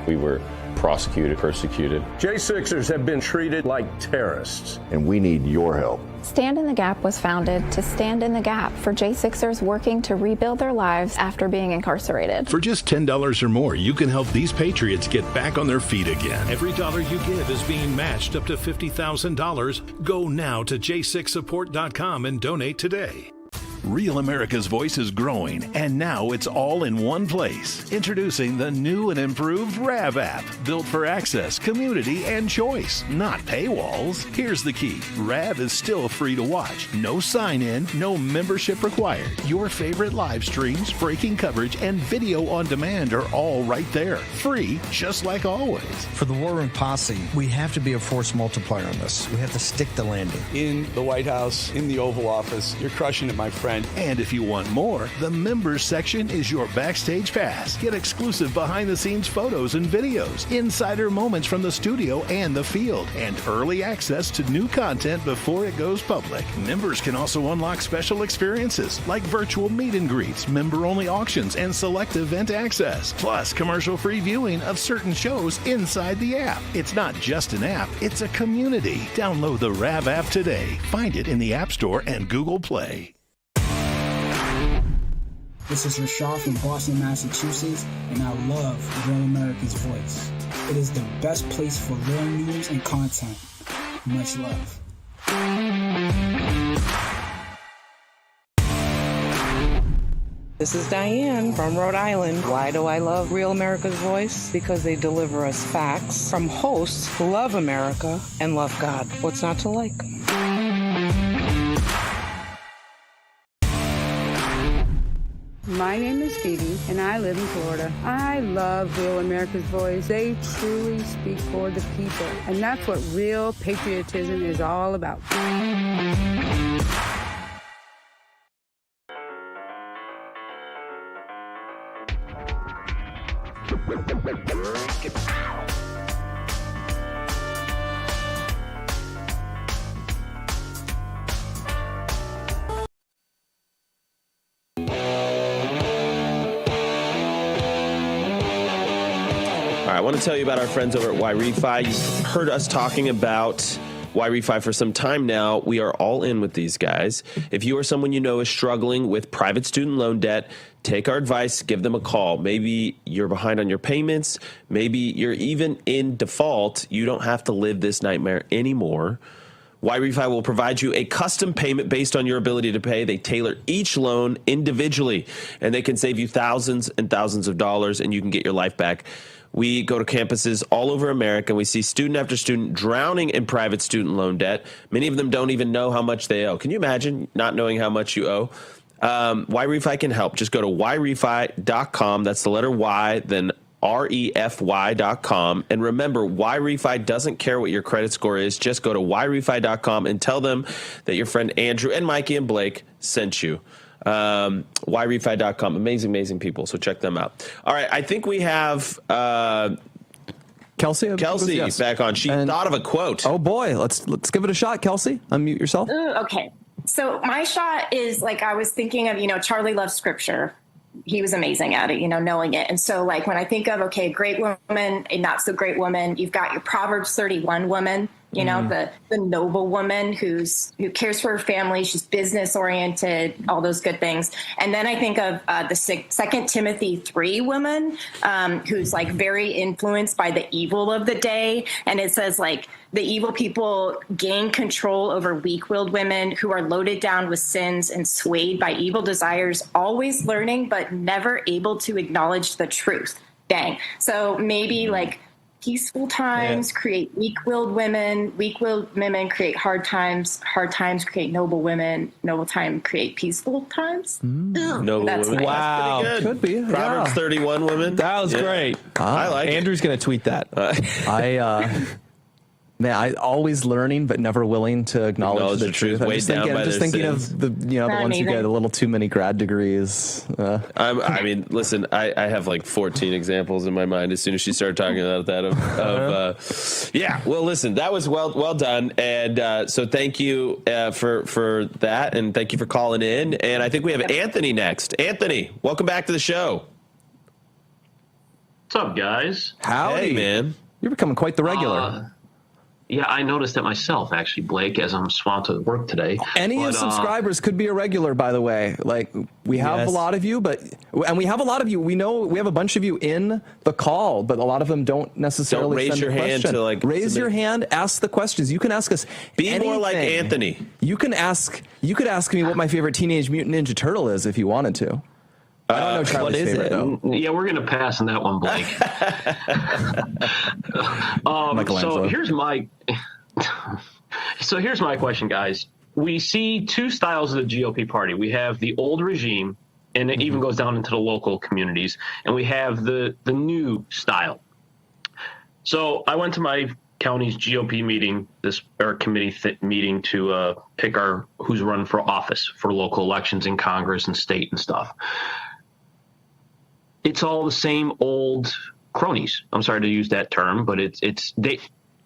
We were prosecuted, persecuted. J6ers have been treated like terrorists. And we need your help. Stand in the Gap was founded to stand in the gap for J6ers working to rebuild their lives after being incarcerated. For just $10 or more, you can help these patriots get back on their feet again. Every dollar you give is being matched up to $50,000. Go now to j6support.com and donate today. Real America's Voice is growing, and now it's all in one place. Introducing the new and improved RAV app, built for access, community, and choice, not paywalls. Here's the key. RAV is still free to watch. No sign-in, no membership required. Your favorite live streams, breaking coverage, and video on demand are all right there. Free, just like always. For the War Room Posse, we have to be a force multiplier on this. We have to stick the landing. In the White House, in the Oval Office, you're crushing it, my friend. And if you want more, the members section is your backstage pass. Get exclusive behind-the-scenes photos and videos, insider moments from the studio and the field, and early access to new content before it goes public. Members can also unlock special experiences like virtual meet and greets, member-only auctions, and select event access. Plus, commercial-free viewing of certain shows inside the app. It's not just an app, it's a community. Download the RAV app today. Find it in the App Store and Google Play. This is Rashad from Boston, Massachusetts, and I love Real America's Voice. It is the best place for real news and content. Much love. This is Diane from Rhode Island. Why do I love Real America's Voice? Because they deliver us facts from hosts who love America and love God. What's not to like? My name is Phoebe, and I live in Florida. I love Real America's Voice. They truly speak for the people, and that's what real patriotism is all about. All right, I want to tell you about our friends over at YRefi. You've heard us talking about YRefi for some time now. We are all in with these guys. If you or someone you know is struggling with private student loan debt, take our advice, give them a call. Maybe you're behind on your payments. Maybe you're even in default. You don't have to live this nightmare anymore. YRefi will provide you a custom payment based on your ability to pay. They tailor each loan individually, and they can save you thousands and thousands of dollars, and you can get your life back. We go to campuses all over America, and we see student after student drowning in private student loan debt. Many of them don't even know how much they owe. Can you imagine not knowing how much you owe? YRefi can help. Just go to YRefi.com. That's the letter Y, then REFY.com. And remember, YRefi doesn't care what your credit score is. Just go to YRefi.com and tell them that your friend Andrew and Mikey and Blake sent you. YRefi.com. Amazing people. So check them out. All right. I think we have Kelsey yes. Back on. She thought of a quote. Oh boy. Let's give it a shot, Kelsey. Unmute yourself. Okay. So my shot is like, I was thinking of, Charlie loves scripture. He was amazing at it, knowing it. And so like when I think of, okay, great woman, a not so great woman, you've got your Proverbs 31 woman, the noble woman who cares for her family. She's business oriented, all those good things. And then I think of the 2 Timothy 3 woman who's like very influenced by the evil of the day. And it says like the evil people gain control over weak-willed women who are loaded down with sins and swayed by evil desires, always learning, but never able to acknowledge the truth. Dang. So maybe like peaceful times create weak-willed women create hard times create noble women, noble time create peaceful times. Noble women. Wow. That's could be. Proverbs 31 women. That was great. I like Andrew's going to tweet that. I always learning, but never willing to acknowledge the truth. I'm just thinking of the the ones who get a little too many grad degrees. I mean, listen, I have like 14 examples in my mind as soon as she started talking about that. Yeah. Well, listen, that was well done, and so thank you for that, and thank you for calling in. And I think we have Anthony next. Anthony, welcome back to the show. What's up, guys? Howdy, hey, man. You're becoming quite the regular. Yeah, I noticed it myself, actually, Blake, as I'm swamped at work today. Any of subscribers could be a regular, by the way. Like, we have a lot of you, and we have a lot of you. We know we have a bunch of you in the call, but a lot of them don't necessarily raise your hand to like raise your hand, ask the questions. You can ask us. Be anything. More like Anthony. You could ask me what my favorite Teenage Mutant Ninja Turtle is if you wanted to. I don't know Charlie's favorite, though. Yeah, we're going to pass on that one, Blake. So here's my question, guys. We see two styles of the GOP party. We have the old regime, and it even goes down into the local communities, and we have the new style. So I went to my county's GOP meeting, committee meeting to pick who's running for office for local elections in Congress and state and stuff. It's all the same old cronies. I'm sorry to use that term, but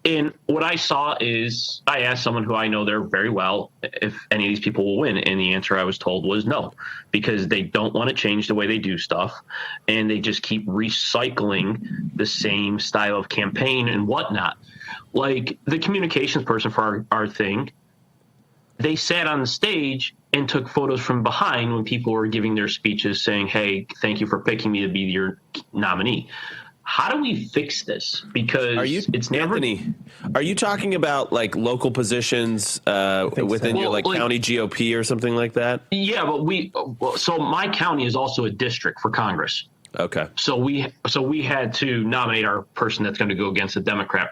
and what I saw is I asked someone who I know there very well if any of these people will win, and the answer I was told was no, because they don't want to change the way they do stuff, and they just keep recycling the same style of campaign and whatnot. Like the communications person for our thing, they sat on the stage and took photos from behind when people were giving their speeches saying, hey, thank you for picking me to be your nominee. how do we fix this? Because it's never. Anthony, are you talking about like local positions within your county GOP or something like that? Yeah, but so my county is also a district for Congress. Okay. So we had to nominate our person that's going to go against a Democrat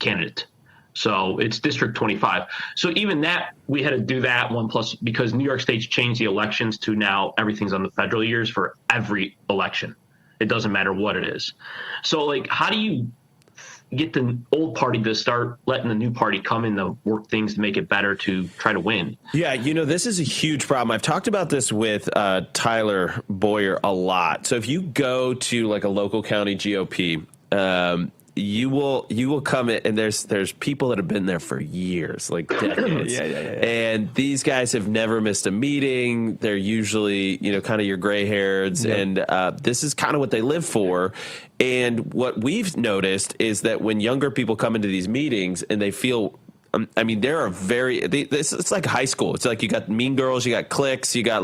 candidate. So it's District 25. So even that, we had to do that one plus because New York State's changed the elections to now everything's on the federal years for every election. It doesn't matter what it is. So like, how do you get the old party to start letting the new party come in to work things to make it better to try to win? Yeah, this is a huge problem. I've talked about this with Tyler Boyer a lot. So if you go to like a local county GOP, you will come in and there's people that have been there for years, like decades. Yeah. And these guys have never missed a meeting. They're usually, kind of your gray hairs. Yeah. And this is kind of what they live for. And what we've noticed is that when younger people come into these meetings and they feel, it's like high school. It's like you got mean girls, you got cliques, you got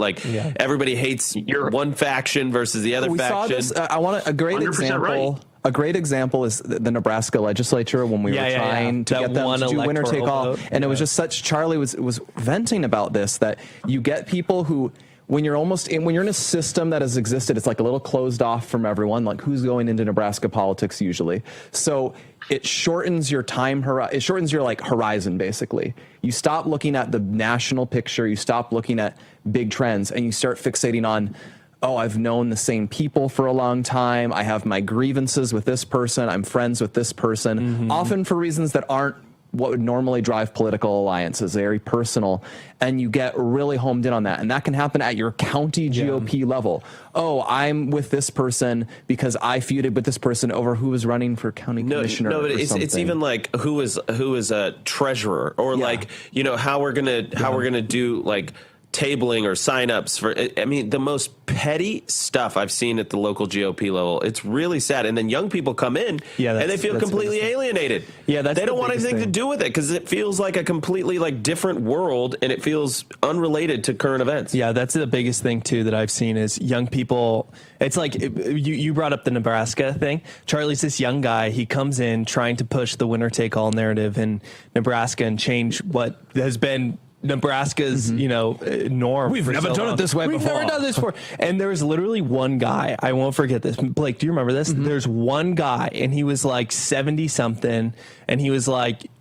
everybody hates one faction versus the other faction. Saw this. A great example. Right. A great example is the Nebraska legislature when we were trying to get them to do winner take all. And it was just Charlie was venting about this, that you get people who, when you're in a system that has existed, it's like a little closed off from everyone, like who's going into Nebraska politics usually. So it shortens your it shortens your horizon, basically. You stop looking at the national picture, you stop looking at big trends, and you start fixating on, I've known the same people for a long time. I have my grievances with this person. I'm friends with this person, often for reasons that aren't what would normally drive political alliances, very personal. And you get really homed in on that. And that can happen at your county GOP level. I'm with this person because I feuded with this person over who was running for county commissioner. No, but it's even like who is a treasurer, or how we're gonna do tabling or signups for, the most petty stuff I've seen at the local GOP level. It's really sad. And then young people come in and they feel completely alienated. Yeah, they don't want anything to do with it because it feels like a completely different world and it feels unrelated to current events. Yeah, that's the biggest thing too that I've seen is young people. It's like you brought up the Nebraska thing. Charlie's this young guy. He comes in trying to push the winner take all narrative in Nebraska and change what has been Nebraska's, norm. We've never done it this way before. We've never done this before. And there was literally one guy. I won't forget this. Blake, do you remember this? There's one guy, and he was 70 something, and he was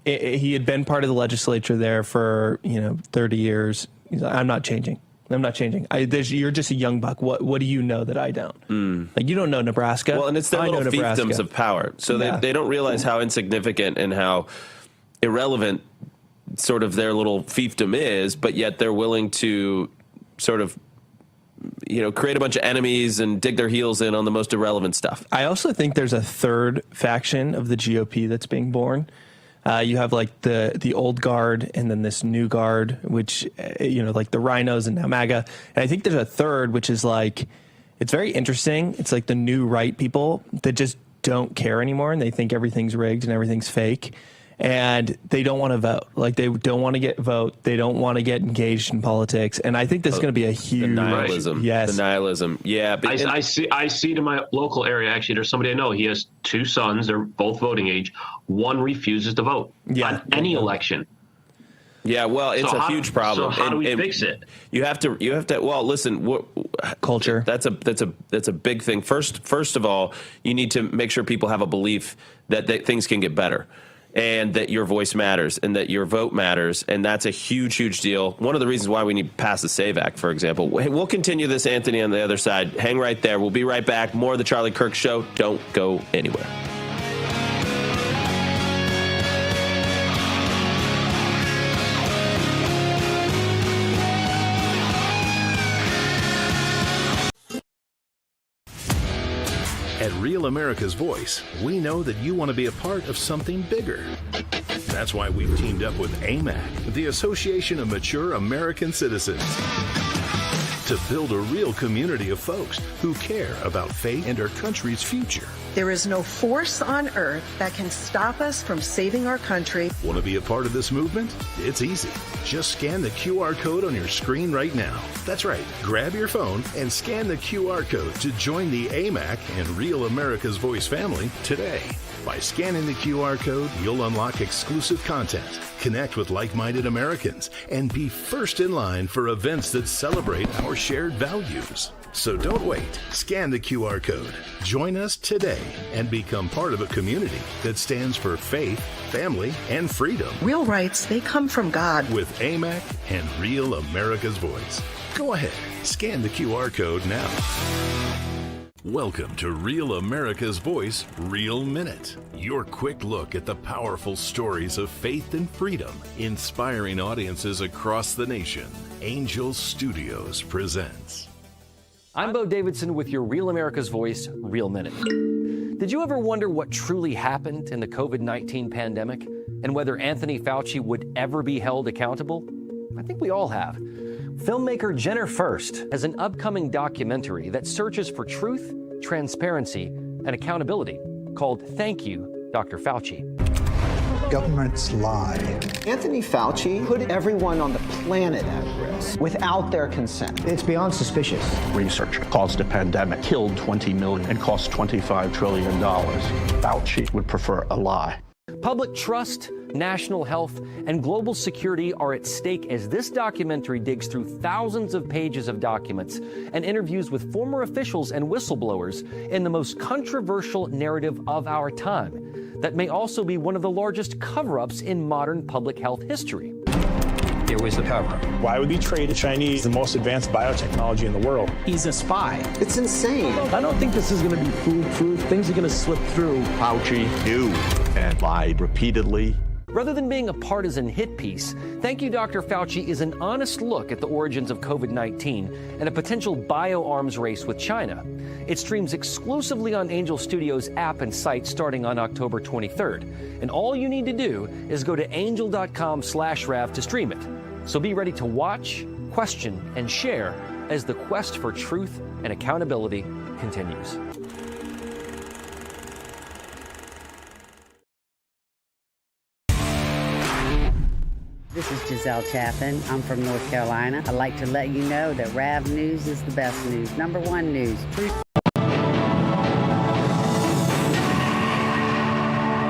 he had been part of the legislature there for 30 years. He's like, I'm not changing. You're just a young buck. What do you know that I don't? You don't know Nebraska. Well, and it's their little fiefdoms of power. So they don't realize how insignificant and how irrelevant sort of their little fiefdom is, but yet they're willing to sort of create a bunch of enemies and dig their heels in on the most irrelevant stuff. I also think there's a third faction of the GOP that's being born. You have the old guard and then this new guard, which the rhinos and now MAGA. And I think there's a third, which is it's very interesting. It's the new right people that just don't care anymore and they think everything's rigged and everything's fake. And they don't want to vote. They don't want to get vote. They don't want to get engaged in politics. And I think this is going to be a huge the nihilism. Yes, the nihilism. Yeah, but I see to my local area. Actually, there's somebody I know. He has two sons. They're both voting age. One refuses to vote on any election. Yeah, well, it's a huge problem. So how do we fix it? You have to. Well, listen, culture. That's a big thing. First of all, you need to make sure people have a belief that things can get better. And that your voice matters and that your vote matters. And that's a huge, huge deal. One of the reasons why we need to pass the SAVE Act, for example. We'll continue this, Anthony, on the other side. Hang right there. We'll be right back. More of the Charlie Kirk Show. Don't go anywhere. At Real America's Voice, we know that you want to be a part of something bigger. That's why we've teamed up with AMAC, the Association of Mature American Citizens. to build a real community of folks who care about faith and our country's future. There is no force on earth that can stop us from saving our country. Want to be a part of this movement? It's easy. Just scan the QR code on your screen right now. That's right. Grab your phone and scan the QR code to join the AMAC and Real America's Voice family today. By scanning the QR code, you'll unlock exclusive content, connect with like-minded Americans, and be first in line for events that celebrate our shared values. So don't wait. Scan the QR code. Join us today and become part of a community that stands for faith, family, and freedom. Real rights, they come from God. With AMAC and Real America's Voice. Go ahead. Scan the QR code now. Welcome to Real America's Voice, Real Minute. Your quick look at the powerful stories of faith and freedom, inspiring audiences across the nation. Angel Studios presents. I'm Bo Davidson with your Real America's Voice, Real Minute. Did you ever wonder what truly happened in the COVID-19 pandemic and whether Anthony Fauci would ever be held accountable? I think we all have. Filmmaker Jenner First has an upcoming documentary that searches for truth, transparency, and accountability called Thank You, Dr. Fauci. Governments lie. Anthony Fauci put everyone on the planet at risk without their consent. It's beyond suspicious. Research caused a pandemic, killed 20 million, and cost $25 trillion. Fauci would prefer a lie. Public trust, national health, and global security are at stake as this documentary digs through thousands of pages of documents and interviews with former officials and whistleblowers in the most controversial narrative of our time that may also be one of the largest cover-ups in modern public health history. There was the cover-up. Why would we trade the Chinese the most advanced biotechnology in the world? He's a spy. It's insane. I don't think this is going to be foolproof. Things are going to slip through. Fauci knew and lied repeatedly. Rather than being a partisan hit piece, Thank You, Dr. Fauci is an honest look at the origins of COVID-19 and a potential bioarms race with China. It streams exclusively on Angel Studios app and site starting on October 23rd. And all you need to do is go to angel.com/Rav to stream it. So be ready to watch, question, and share as the quest for truth and accountability continues. This is Giselle Chaffin. I'm from North Carolina. I'd like to let you know that Rav News is the best news. Number one news. Truth.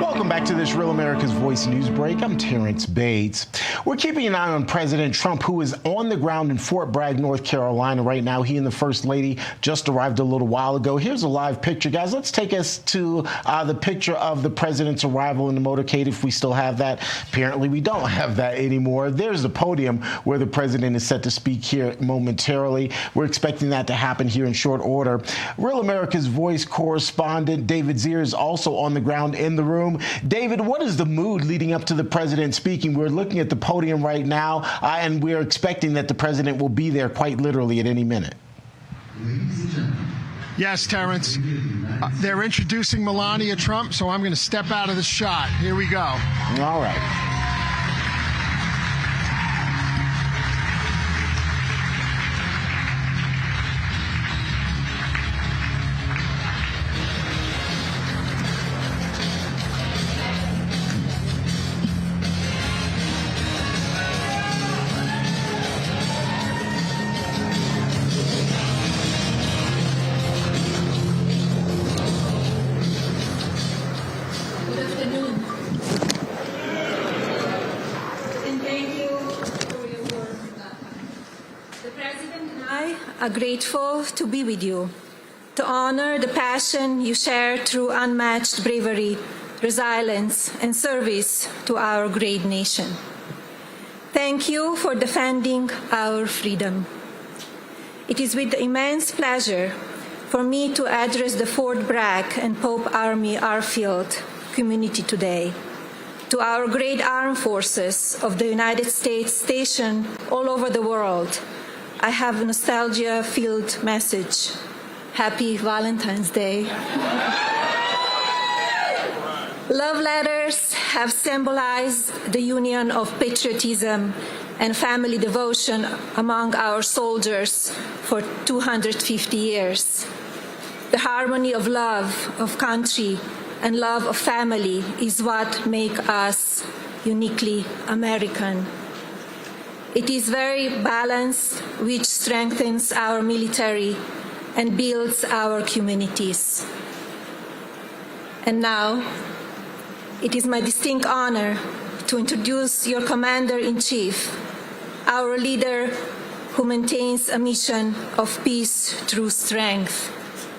Welcome back to this Real America's Voice news break. I'm Terrence Bates. We're keeping an eye on President Trump, who is on the ground in Fort Bragg, North Carolina right now. He and the First Lady just arrived a little while ago. Here's a live picture, guys. Let's take us to the picture of the president's arrival in the motorcade, if we still have that. Apparently, we don't have that anymore. There's the podium where the president is set to speak here momentarily. We're expecting that to happen here in short order. Real America's Voice correspondent David Zier is also on the ground in the room. David, what is the mood leading up to the president speaking? We're looking at the podium right now, and we're expecting that the president will be there quite literally at any minute. Yes, Terrence. They're introducing Melania Trump, so I'm going to step out of the shot. Here we go. All right. Are grateful to be with you, to honor the passion you share through unmatched bravery, resilience, and service to our great nation. Thank you for defending our freedom. It is with immense pleasure for me to address the Fort Bragg and Pope Army Airfield community today. To our great armed forces of the United States stationed all over the world, I have a nostalgia-filled message. Happy Valentine's Day. Love letters have symbolized the union of patriotism and family devotion among our soldiers for 250 years. The harmony of love of country and love of family is what makes us uniquely American. It is very balanced, which strengthens our military and builds our communities. And now, it is my distinct honor to introduce your Commander-in-Chief, our leader who maintains a mission of peace through strength,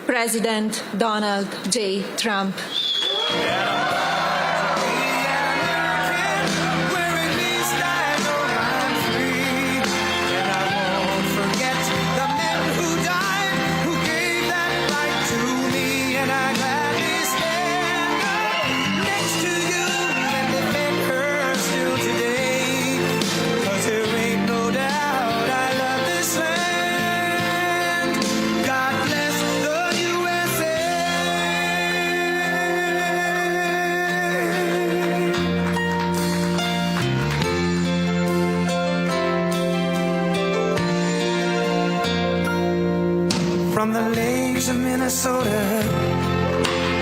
President Donald J. Trump. From the lakes of Minnesota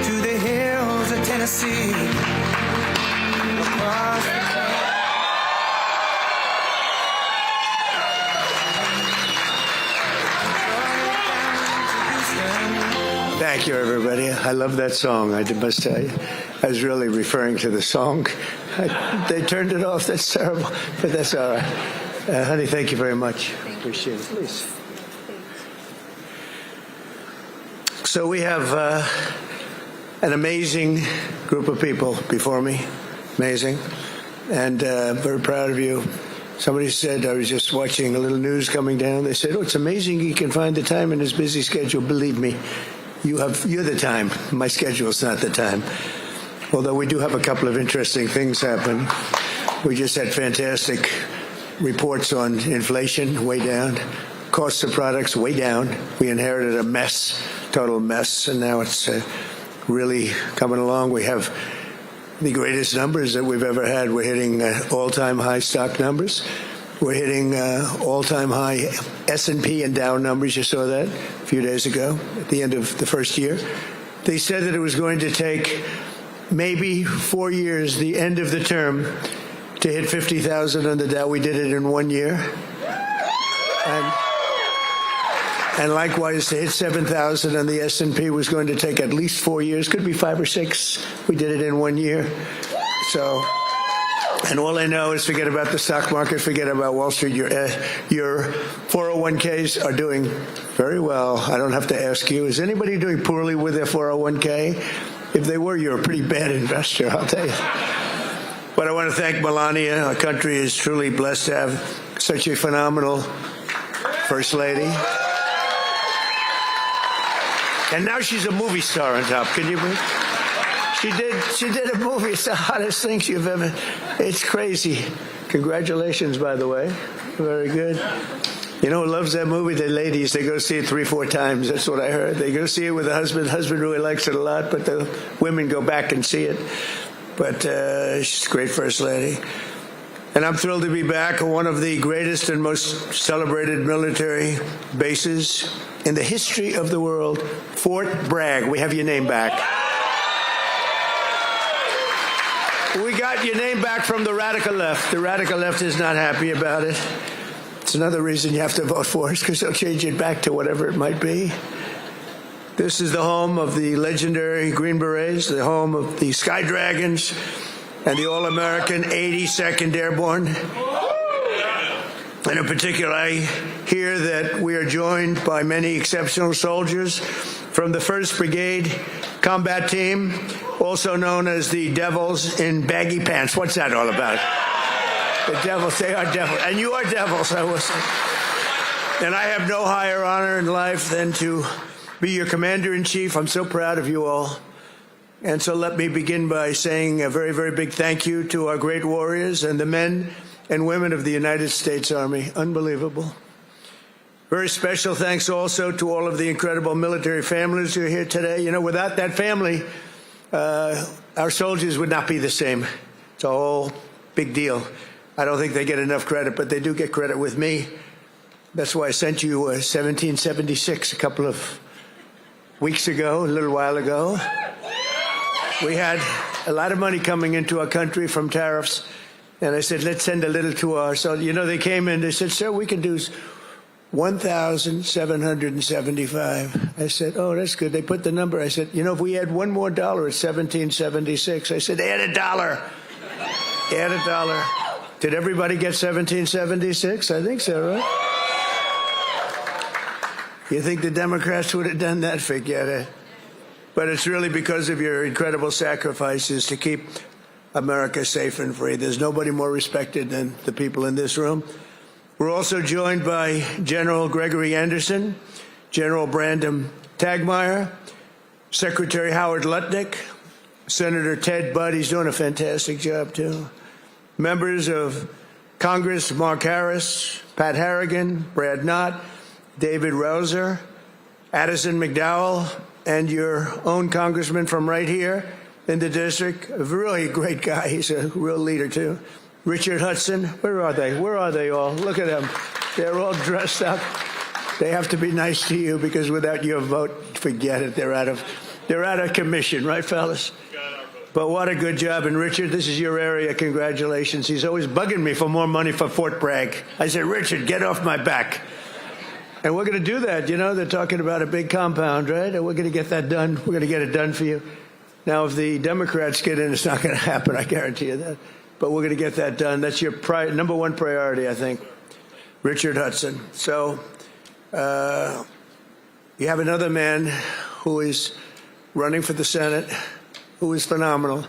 to the hills of Tennessee, across Thank you, everybody. I love that song. I must tell you, I was really referring to the song. They turned it off. That's terrible, but that's all right. Honey, thank you very much. Appreciate it. Please. So we have an amazing group of people before me, amazing, and very proud of you. Somebody said, I was just watching a little news coming down, they said, oh, it's amazing he can find the time in his busy schedule. Believe me, you're the time. My schedule's not the time. Although we do have a couple of interesting things happen. We just had fantastic reports on inflation, way down. Costs of products way down. We inherited a mess, total mess, and now it's really coming along. We have the greatest numbers that we've ever had. We're hitting all-time high stock numbers. We're hitting all-time high S&P and Dow numbers. You saw that a few days ago at the end of the first year. They said that it was going to take maybe 4 years, the end of the term, to hit 50,000 on the Dow. We did it in 1 year. And likewise, to hit 7,000 on the S&P was going to take at least 4 years, could be 5 or 6. We did it in 1 year. So, and all I know is forget about the stock market, forget about Wall Street. Your 401ks are doing very well. I don't have to ask you. Is anybody doing poorly with their 401k? If they were, you're a pretty bad investor, I'll tell you. But I want to thank Melania. Our country is truly blessed to have such a phenomenal First Lady. And now she's a movie star on top. Can you believe? She did a movie. It's the hottest thing you've ever. It's crazy. Congratulations, by the way. Very good. You know who loves that movie? The ladies. They go see it 3-4 times. That's what I heard. They go see it with the husband. The husband really likes it a lot, but the women go back and see it. But she's a great First Lady. And I'm thrilled to be back on one of the greatest and most celebrated military bases in the history of the world, Fort Bragg. We have your name back. We got your name back from the radical left. The radical left is not happy about it. It's another reason you have to vote for us, because they'll change it back to whatever it might be. This is the home of the legendary Green Berets, the home of the Sky Dragons, and the All-American 82nd Airborne. And in particular, I hear that we are joined by many exceptional soldiers from the 1st Brigade Combat Team, also known as the Devils in Baggy Pants. What's that all about? The Devils, they are devils. And you are devils, I will say. And I have no higher honor in life than to be your Commander-in-Chief. I'm so proud of you all. And so let me begin by saying a very, very big thank you to our great warriors and the men and women of the United States Army. Unbelievable. Very special thanks also to all of the incredible military families who are here today. You know, without that family, our soldiers would not be the same. It's a whole big deal. I don't think they get enough credit, but they do get credit with me. That's why I sent you 1776 a couple of weeks ago, a little while ago. We had a lot of money coming into our country from tariffs, and I said, let's send a little to our. So, they came in, they said, sir, we can do 1,775. I said, oh, that's good. They put the number. I said, if we add one more dollar, it's 1776. I said, add a dollar. Add a dollar. Did everybody get 1776? I think so, right? You think the Democrats would have done that? Forget it. But it's really because of your incredible sacrifices to keep America safe and free. There's nobody more respected than the people in this room. We're also joined by General Gregory Anderson, General Brandon Tagmeyer, Secretary Howard Lutnick, Senator Ted Budd. He's doing a fantastic job, too. Members of Congress, Mark Harris, Pat Harrigan, Brad Knott, David Rouser, Addison McDowell, and your own congressman from right here in the district, a really great guy. He's a real leader, too. Richard Hudson. Where are they? Where are they all? Look at them. They're all dressed up. They have to be nice to you because without your vote, forget it. They're out of commission, right, fellas? But what a good job. And Richard, this is your area. Congratulations. He's always bugging me for more money for Fort Bragg. I said, Richard, get off my back. And we're going to do that. They're talking about a big compound, right? And we're going to get that done. We're going to get it done for you. Now, if the Democrats get in, it's not going to happen. I guarantee you that. But we're going to get that done. That's your number one priority, I think. Richard Hudson. So you have another man who is running for the Senate, who is phenomenal.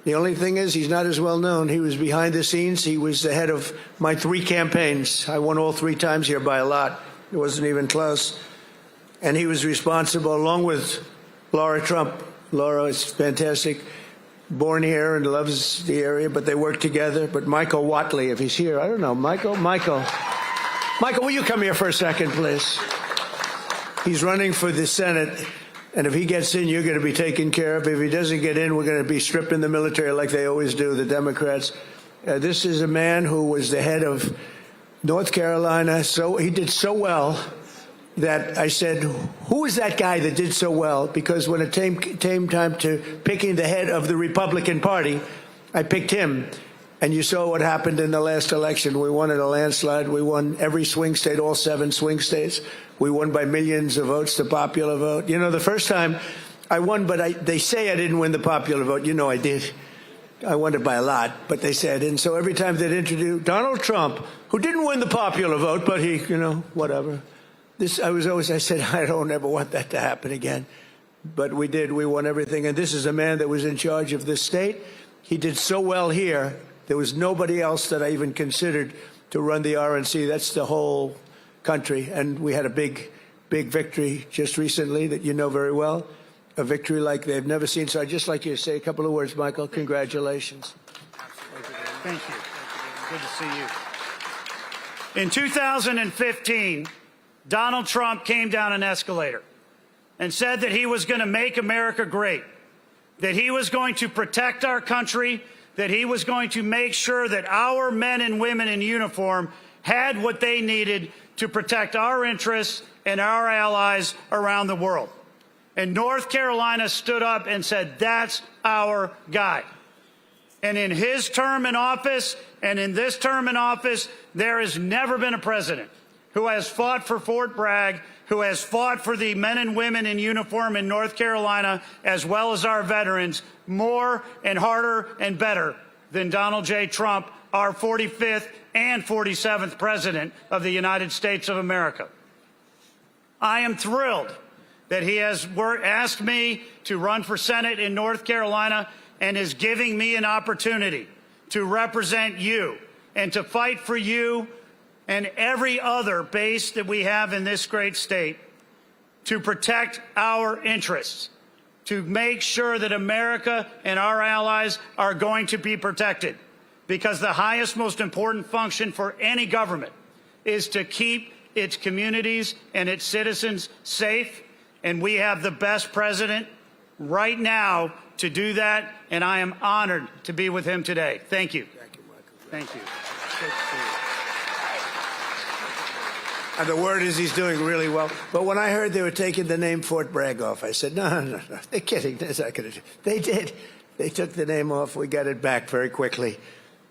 The only thing is he's not as well known. He was behind the scenes. He was the head of my 3 campaigns. I won all 3 times here by a lot. It wasn't even close. And he was responsible, along with Laura Trump. Laura is fantastic, born here and loves the area, but they work together. But Michael Whatley, if he's here, I don't know. Michael, will you come here for a second, please? He's running for the Senate. And if he gets in, you're going to be taken care of. If he doesn't get in, we're going to be stripping the military like they always do, the Democrats. This is a man who was the head of North Carolina. So he did so well that I said, who is that guy that did so well? Because when it came time to picking the head of the Republican Party, I picked him. And you saw what happened in the last election. We won in a landslide. We won every swing state, all 7 swing states. We won by millions of votes, the popular vote. The first time I won, but they say I didn't win the popular vote. I did. I won it by a lot, but they say I didn't. So every time they'd introduce Donald Trump, who didn't win the popular vote, but he, whatever. I said, I don't ever want that to happen again. But we did. We won everything. And this is a man that was in charge of this state. He did so well here. There was nobody else that I even considered to run the RNC. That's the whole country. And we had a big, big victory just recently that you know very well, a victory like they've never seen. So I'd just like you to say a couple of words, Michael. Congratulations. Thank you. Good to see you. In 2015, Donald Trump came down an escalator and said that he was going to make America great, that he was going to protect our country, that he was going to make sure that our men and women in uniform had what they needed to protect our interests and our allies around the world. And North Carolina stood up and said, that's our guy. And in his term in office and in this term in office, there has never been a president who has fought for Fort Bragg, who has fought for the men and women in uniform in North Carolina, as well as our veterans, more and harder and better than Donald J. Trump, our 45th and 47th president of the United States of America. I am thrilled that he has asked me to run for Senate in North Carolina and is giving me an opportunity to represent you and to fight for you and every other base that we have in this great state to protect our interests, to make sure that America and our allies are going to be protected. Because the highest, most important function for any government is to keep its communities and its citizens safe. And we have the best president right now to do that. And I am honored to be with him today. Thank you. Thank you, Michael. Thank you. And the word is he's doing really well. But when I heard they were taking the name Fort Bragg off, I said, no. They're kidding. That's not gonna do. They did. They took the name off. We got it back very quickly.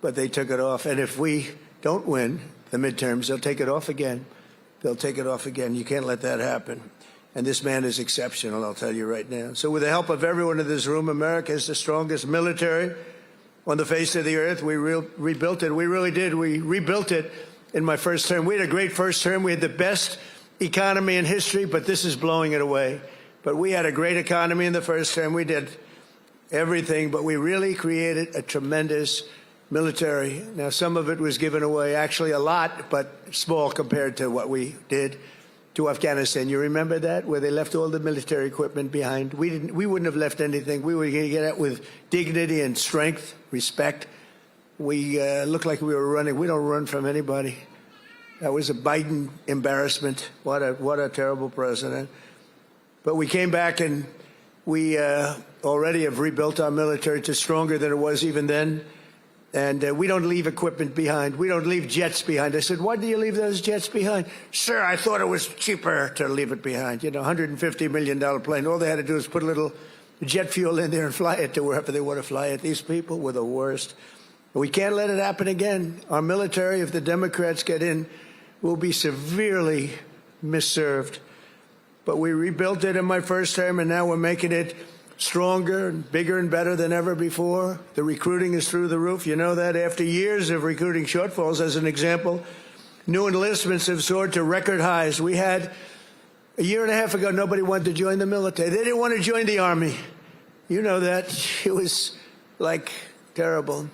But they took it off. And if we don't win the midterms, they'll take it off again. They'll take it off again. You can't let that happen. And this man is exceptional, I'll tell you right now. So with the help of everyone in this room, America is the strongest military on the face of the earth. We rebuilt it. We really did. We rebuilt it in my first term. We had a great first term. We had the best economy in history, but this is blowing it away. But we had a great economy in the first term. We did everything, but we really created a tremendous military. Now, some of it was given away, actually a lot, but small compared to what we did to Afghanistan. You remember that, where they left all the military equipment behind? We wouldn't have left anything. We were going to get out with dignity and strength, respect. We looked like we were running. We don't run from anybody. That was a Biden embarrassment. What a terrible president. But we came back and we already have rebuilt our military to stronger than it was even then. And we don't leave equipment behind. We don't leave jets behind. I said, why do you leave those jets behind? Sir, I thought it was cheaper to leave it behind. You know, $150 million plane. All they had to do is put a little jet fuel in there and fly it to wherever they want to fly it. These people were the worst. We can't let it happen again. Our military, if the Democrats get in, will be severely misserved. But we rebuilt it in my first term, and now we're making it stronger and bigger and better than ever before. The recruiting is through the roof. You know that after years of recruiting shortfalls, as an example, new enlistments have soared to record highs. We had, a year and a half ago, nobody wanted to join the military. They didn't want to join the Army. You know that. It was like terrible.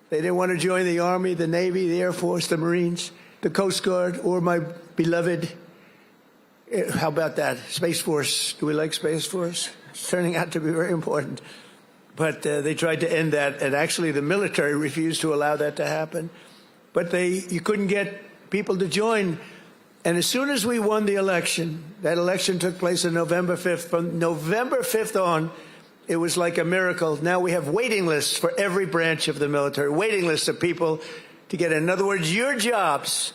They didn't want to join the Army, the Navy, the Air Force, the Marines, the Coast Guard, or my beloved, how about that, Space Force. Do we like Space Force? It's turning out to be very important. But they tried to end that, and actually the military refused to allow that to happen. But you couldn't get people to join. And as soon as we won the election, that election took place on November 5th. From November 5th on, it was like a miracle. Now we have waiting lists for every branch of the military, waiting lists of people to get in. In other words, your jobs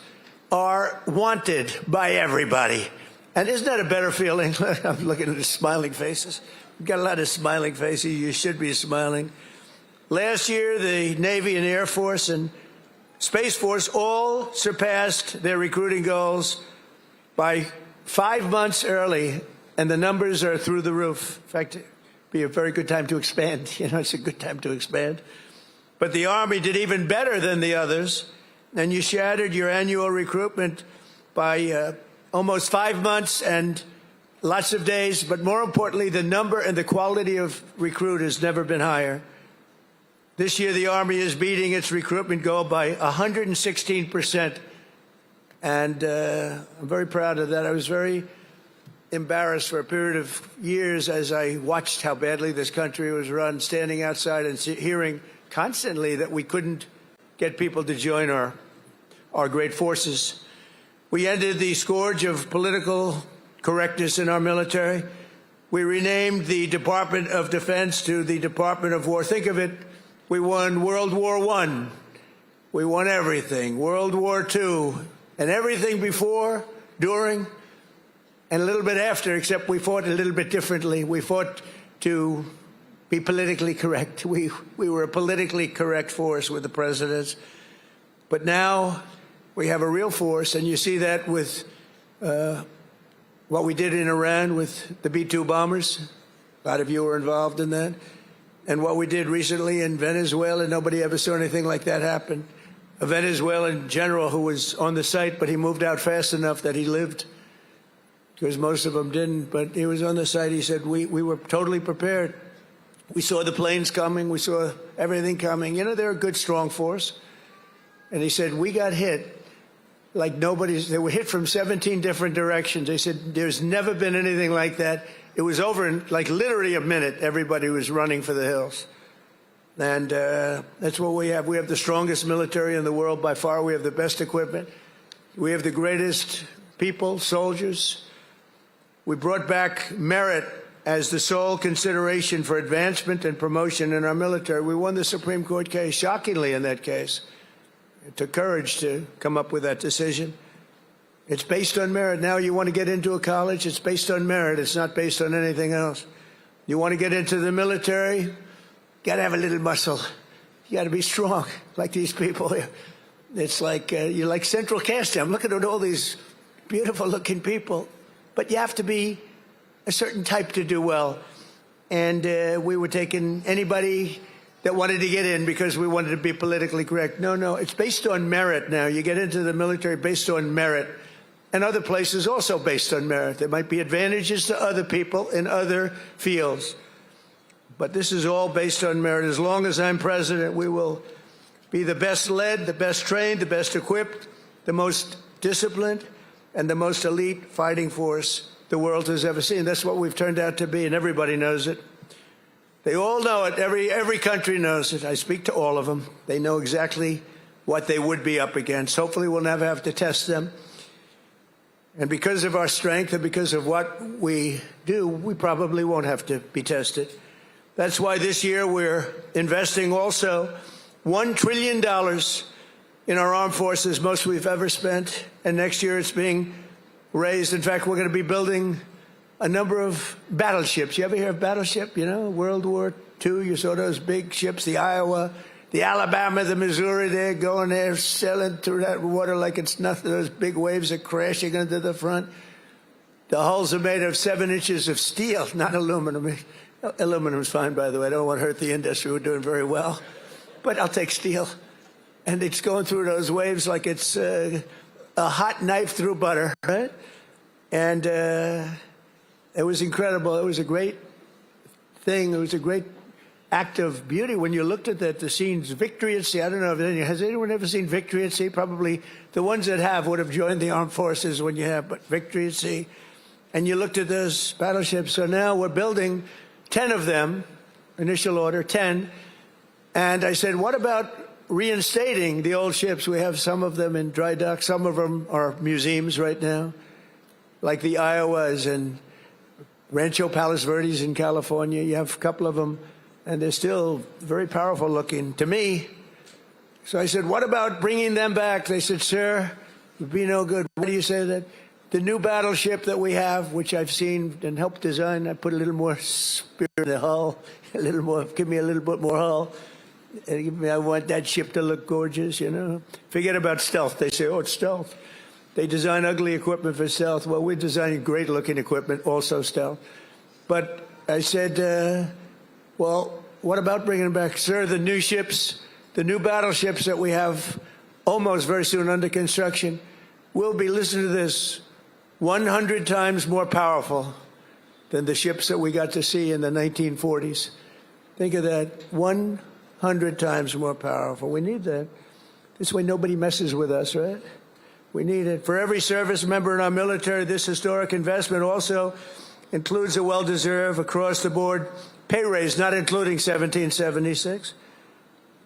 are wanted by everybody. And isn't that a better feeling? I'm looking at the smiling faces. We've got a lot of smiling faces. You should be smiling. Last year, the Navy and Air Force and Space Force all surpassed their recruiting goals by 5 months early, and the numbers are through the roof. In fact, be a very good time to expand. You know, it's a good time to expand. But the Army did even better than the others, and you shattered your annual recruitment by almost 5 months and lots of days. But more importantly, the number and the quality of recruit has never been higher. This year, the Army is beating its recruitment goal by 116%. And I'm very proud of that. I was very embarrassed for a period of years as I watched how badly this country was run, standing outside and hearing constantly that we couldn't get people to join our great forces. We ended the scourge of political correctness in our military. We renamed the Department of Defense to the Department of War. Think of it, we won World War I. We won everything. World War II. And everything before, during, and a little bit after, except we fought a little bit differently. We fought to be politically correct. We were a politically correct force with the presidents. But now we have a real force, and you see that with what we did in Iran with the B-2 bombers. A lot of you were involved in that. And what we did recently in Venezuela, nobody ever saw anything like that happen. A Venezuelan general who was on the site, but he moved out fast enough that he lived, because most of them didn't. But he was on the site. He said, we were totally prepared. We saw the planes coming. We saw everything coming. You know, they're a good, strong force. And he said, we got hit like nobody's. They were hit from 17 different directions. They said, there's never been anything like that. It was over in like literally a minute. Everybody was running for the hills. And that's what we have. We have the strongest military in the world by far. We have the best equipment. We have the greatest people, soldiers. We brought back merit as the sole consideration for advancement and promotion in our military. We won the Supreme Court case, shockingly in that case. It took courage to come up with that decision. It's based on merit. Now you want to get into a college, it's based on merit. It's not based on anything else. You want to get into the military, you got to have a little muscle. You got to be strong, like these people here. It's like you're like central casting. I'm looking at all these beautiful-looking people, but you have to be a certain type to do well. And we were taking anybody that wanted to get in because we wanted to be politically correct. No, it's based on merit now. You get into the military based on merit. And other places also based on merit. There might be advantages to other people in other fields. But this is all based on merit. As long as I'm president, we will be the best led, the best trained, the best equipped, the most disciplined, and the most elite fighting force the world has ever seen. That's what we've turned out to be, and everybody knows it. They all know it. Every country knows it. I speak to all of them. They know exactly what they would be up against. Hopefully we'll never have to test them. And because of our strength and because of what we do, we probably won't have to be tested. That's why this year we're investing also $1 trillion in our armed forces, most we've ever spent. And next year it's being raised. In fact, we're going to be building a number of battleships. You ever hear of battleship? You know, World War II, you saw those big ships, the Iowa, the Alabama, the Missouri, they're going there, sailing through that water like it's nothing. Those big waves are crashing into the front. The hulls are made of 7 inches of steel, not aluminum. Aluminum is fine, by the way. I don't want to hurt the industry. We're doing very well. But I'll take steel. And it's going through those waves like it's a hot knife through butter, right? And it was incredible. It was a great thing. It was a great act of beauty when you looked at that, the scenes, Victory at Sea. I don't know if has anyone ever seen Victory at Sea? Probably the ones that have would have joined the armed forces when you have, but Victory at Sea. And you looked at those battleships. So now we're building 10 of them, initial order, 10. And I said, what about reinstating the old ships? We have some of them in dry dock. Some of them are museums right now, like the Iowas and Rancho Palos Verdes in California. You have a couple of them, and they're still very powerful looking to me. So I said, what about bringing them back? They said, sir, it would be no good. Why do you say that? The new battleship that we have, which I've seen and helped design, I put a little more spirit in the hull, a little more, give me a little bit more hull. I want that ship to look gorgeous, you know. Forget about stealth. They say, oh, it's stealth. They design ugly equipment for stealth. Well, we're designing great-looking equipment, also stealth. But I said, well, what about bringing them back? Sir, the new ships, the new battleships that we have almost very soon under construction will be, listen to this, 100 times more powerful than the ships that we got to see in the 1940s. Think of that, 100 times more powerful. We need that. This way nobody messes with us, right? We need it. For every service member in our military, this historic investment also includes a well-deserved, across-the-board pay raise, not including 1776.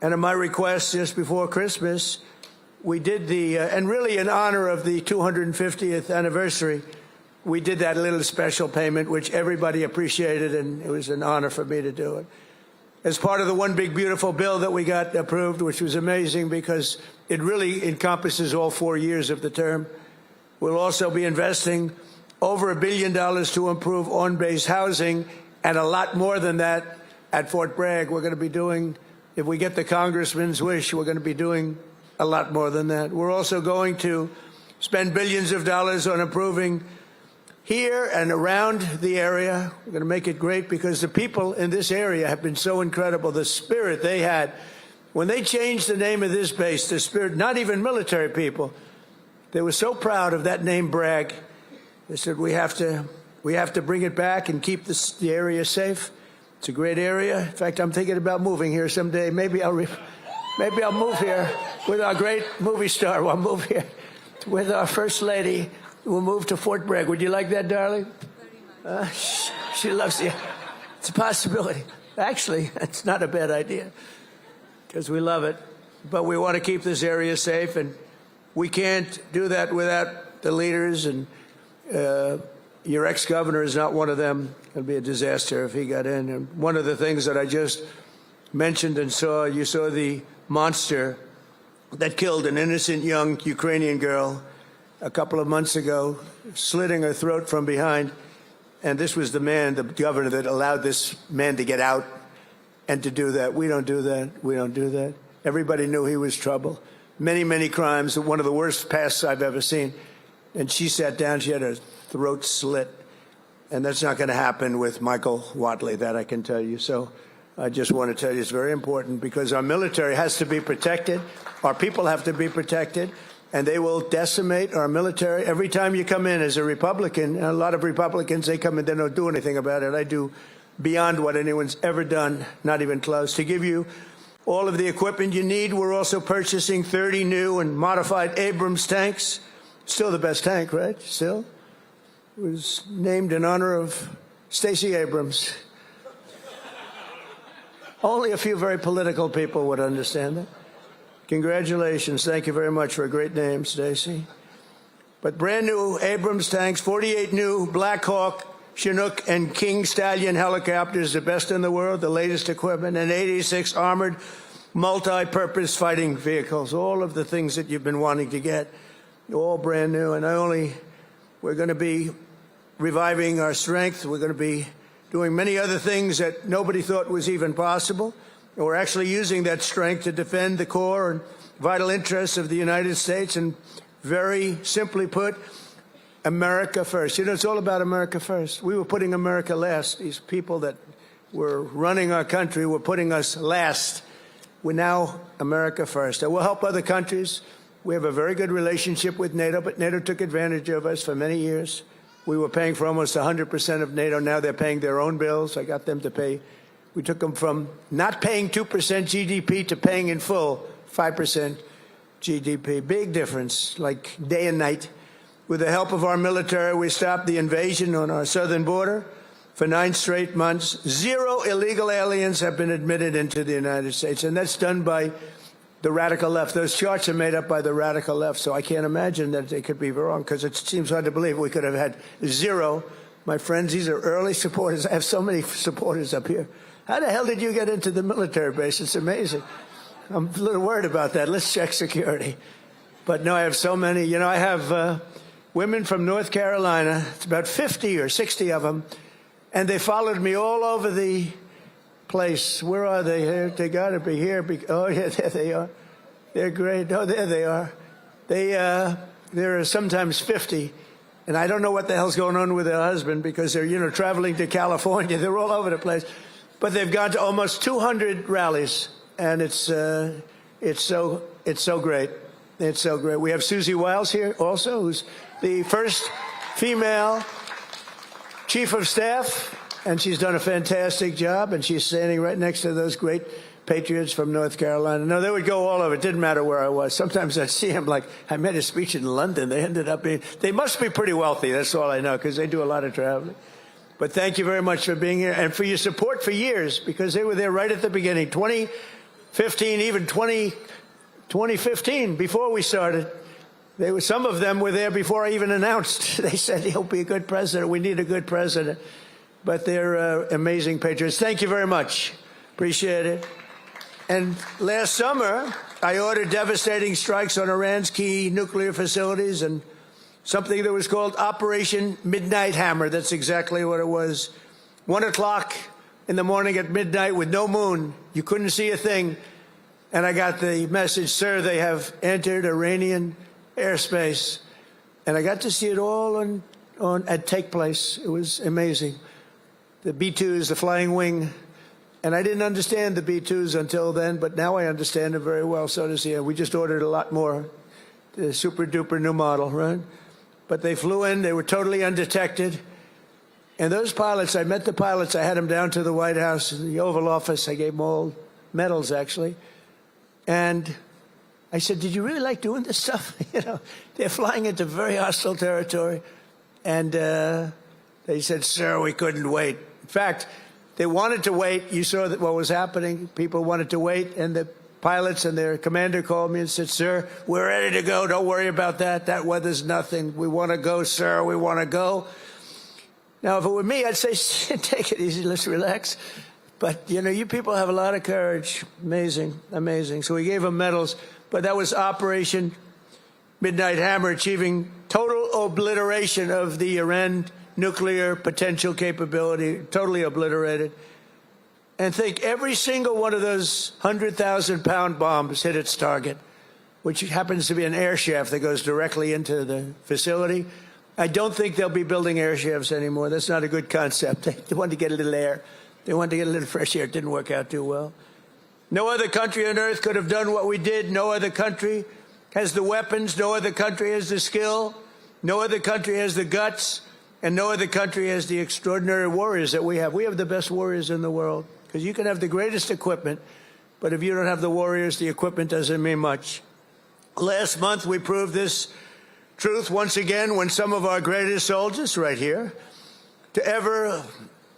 And at my request just before Christmas, we did the, and really in honor of the 250th anniversary, we did that little special payment, which everybody appreciated, and it was an honor for me to do it. As part of the one big beautiful bill that we got approved, which was amazing because it really encompasses all 4 years of the term, we'll also be investing over $1 billion to improve on-base housing, and a lot more than that at Fort Bragg. We're going to be doing, if we get the congressman's wish, we're going to be doing a lot more than that. We're also going to spend billions of dollars on improving here and around the area. We're going to make it great because the people in this area have been so incredible. The spirit they had when they changed the name of this base, the spirit, not even military people, they were so proud of that name, Bragg. They said, we have to bring it back and keep the area safe. It's a great area. In fact, I'm thinking about moving here someday. Maybe I'll move here with our great movie star. We'll move here with our first lady. We'll move to Fort Bragg. Would you like that, darling? She loves you. It's a possibility. Actually, it's not a bad idea because we love it. But we want to keep this area safe, and we can't do that without the leaders. And your ex-governor is not one of them. It would be a disaster if he got in. And one of the things that I just mentioned and saw, you saw the monster that killed an innocent young Ukrainian girl a couple of months ago, slitting her throat from behind. And this was the man, the governor, that allowed this man to get out and to do that. We don't do that. We don't do that. Everybody knew he was trouble. Many, many crimes. One of the worst pasts I've ever seen. And she sat down. She had her throat slit. And that's not going to happen with Michael Watley, that I can tell you. So I just want to tell you it's very important because our military has to be protected. Our people have to be protected. And they will decimate our military. Every time you come in as a Republican, a lot of Republicans, they come in, they don't do anything about it. I do beyond what anyone's ever done, not even close. To give you all of the equipment you need, we're also purchasing 30 new and modified Abrams tanks. Still the best tank, right? Still? It was named in honor of Stacey Abrams. Only a few very political people would understand that. Congratulations. Thank you very much for a great name, Stacey. But brand new Abrams tanks, 48 new Black Hawk, Chinook, and King Stallion helicopters, the best in the world, the latest equipment, and 86 armored multi-purpose fighting vehicles, all of the things that you've been wanting to get, all brand new. And we're going to be reviving our strength. We're going to be doing many other things that nobody thought was even possible. And we're actually using that strength to defend the core and vital interests of the United States. And very simply put, America first. You know, it's all about America first. We were putting America last. These people that were running our country were putting us last. We're now America first. And we'll help other countries. We have a very good relationship with NATO, but NATO took advantage of us for many years. We were paying for almost 100% of NATO. Now they're paying their own bills. I got them to pay. We took them from not paying 2% GDP to paying in full 5% GDP. Big difference, like day and night. With the help of our military, we stopped the invasion on our southern border for 9 straight months. 0 illegal aliens have been admitted into the United States, and that's done by the radical left. Those charts are made up by the radical left, so I can't imagine that they could be wrong, because it seems hard to believe we could have had 0. My friends, these are early supporters. I have so many supporters up here. How the hell did you get into the military base? It's amazing. I'm a little worried about that. Let's check security. But no, I have so many. You know, I have women from North Carolina. It's about 50 or 60 of them. And they followed me all over the place. Where are they? Here? They got to be here. Oh, yeah, there they are. They're great. Oh, there they are. There are sometimes 50. And I don't know what the hell's going on with their husband, because they're, you know, traveling to California. They're all over the place. But they've gone to almost 200 rallies. And it's so great. It's so great. We have Susie Wiles here also, who's the first female chief of staff, and she's done a fantastic job, and she's standing right next to those great patriots from North Carolina. No, they would go all over. It didn't matter where I was. Sometimes I'd see them, like, I made a speech in London. They ended up being, they must be pretty wealthy. That's all I know, because they do a lot of traveling. But thank you very much for being here and for your support for years, because they were there right at the beginning, 2015, even 2015, before we started. Some of them were there before I even announced. They said, he'll be a good president. We need a good president. But they're amazing patriots. Thank you very much. Appreciate it. And last summer, I ordered devastating strikes on Iran's key nuclear facilities and something that was called Operation Midnight Hammer. That's exactly what it was. 1 o'clock in the morning at midnight with no moon. You couldn't see a thing. And I got the message, sir, they have entered Iranian airspace. And I got to see it all take place. It was amazing. The B-2s, the flying wing. And I didn't understand the B-2s until then, but now I understand them very well. So does he. We just ordered a lot more. The super-duper new model, right? But they flew in. They were totally undetected. And those pilots, I met the pilots. I had them down to the White House, the Oval Office. I gave them all medals, actually. And I said, did you really like doing this stuff? You know, they're flying into very hostile territory. And they said, sir, we couldn't wait. In fact, they wanted to wait. You saw that what was happening. People wanted to wait. And the pilots and their commander called me and said, sir, we're ready to go. Don't worry about that. That weather's nothing. We want to go, sir. We want to go. Now, if it were me, I'd say, take it easy. Let's relax. But, you know, you people have a lot of courage. Amazing, amazing. So we gave them medals. but that was Operation Midnight Hammer, achieving total obliteration of the Iran nuclear potential capability, totally obliterated. And think every single one of those 100,000-pound bombs hit its target, which happens to be an air shaft that goes directly into the facility. I don't think they'll be building air shafts anymore. That's not a good concept. They wanted to get a little air. They wanted to get a little fresh air. It didn't work out too well. No other country on earth could have done what we did. No other country has the weapons. No other country has the skill. No other country has the guts. And no other country has the extraordinary warriors that we have. We have the best warriors in the world, because you can have the greatest equipment, but if you don't have the warriors, the equipment doesn't mean much. Last month, we proved this truth once again when some of our greatest soldiers, right here, to ever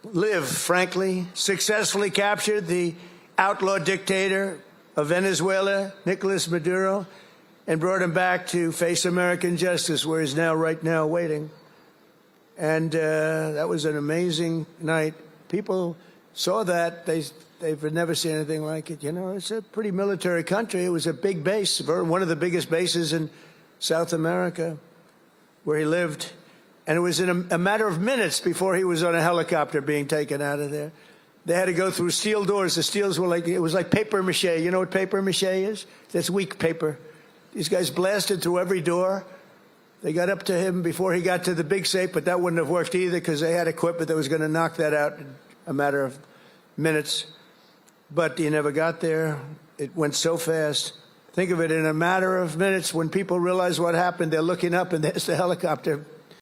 live, frankly, successfully captured the outlaw dictator of Venezuela, Nicolas Maduro, and brought him back to face American justice, where he's now, right now, waiting. And that was an amazing night. People saw that. They've never seen anything like it. You know, it's a pretty military country. It was a big base, one of the biggest bases in South America, where he lived. And it was in a matter of minutes before he was on a helicopter being taken out of there. They had to go through steel doors. The steels were like, it was like paper mache. You know what paper mache is? That's weak paper. These guys blasted through every door. They got up to him before he got to the big safe, but that wouldn't have worked either, because they had equipment that was going to knock that out in a matter of minutes. But he never got there. It went so fast. Think of it, in a matter of minutes, when people realize what happened, they're looking up and there's the helicopter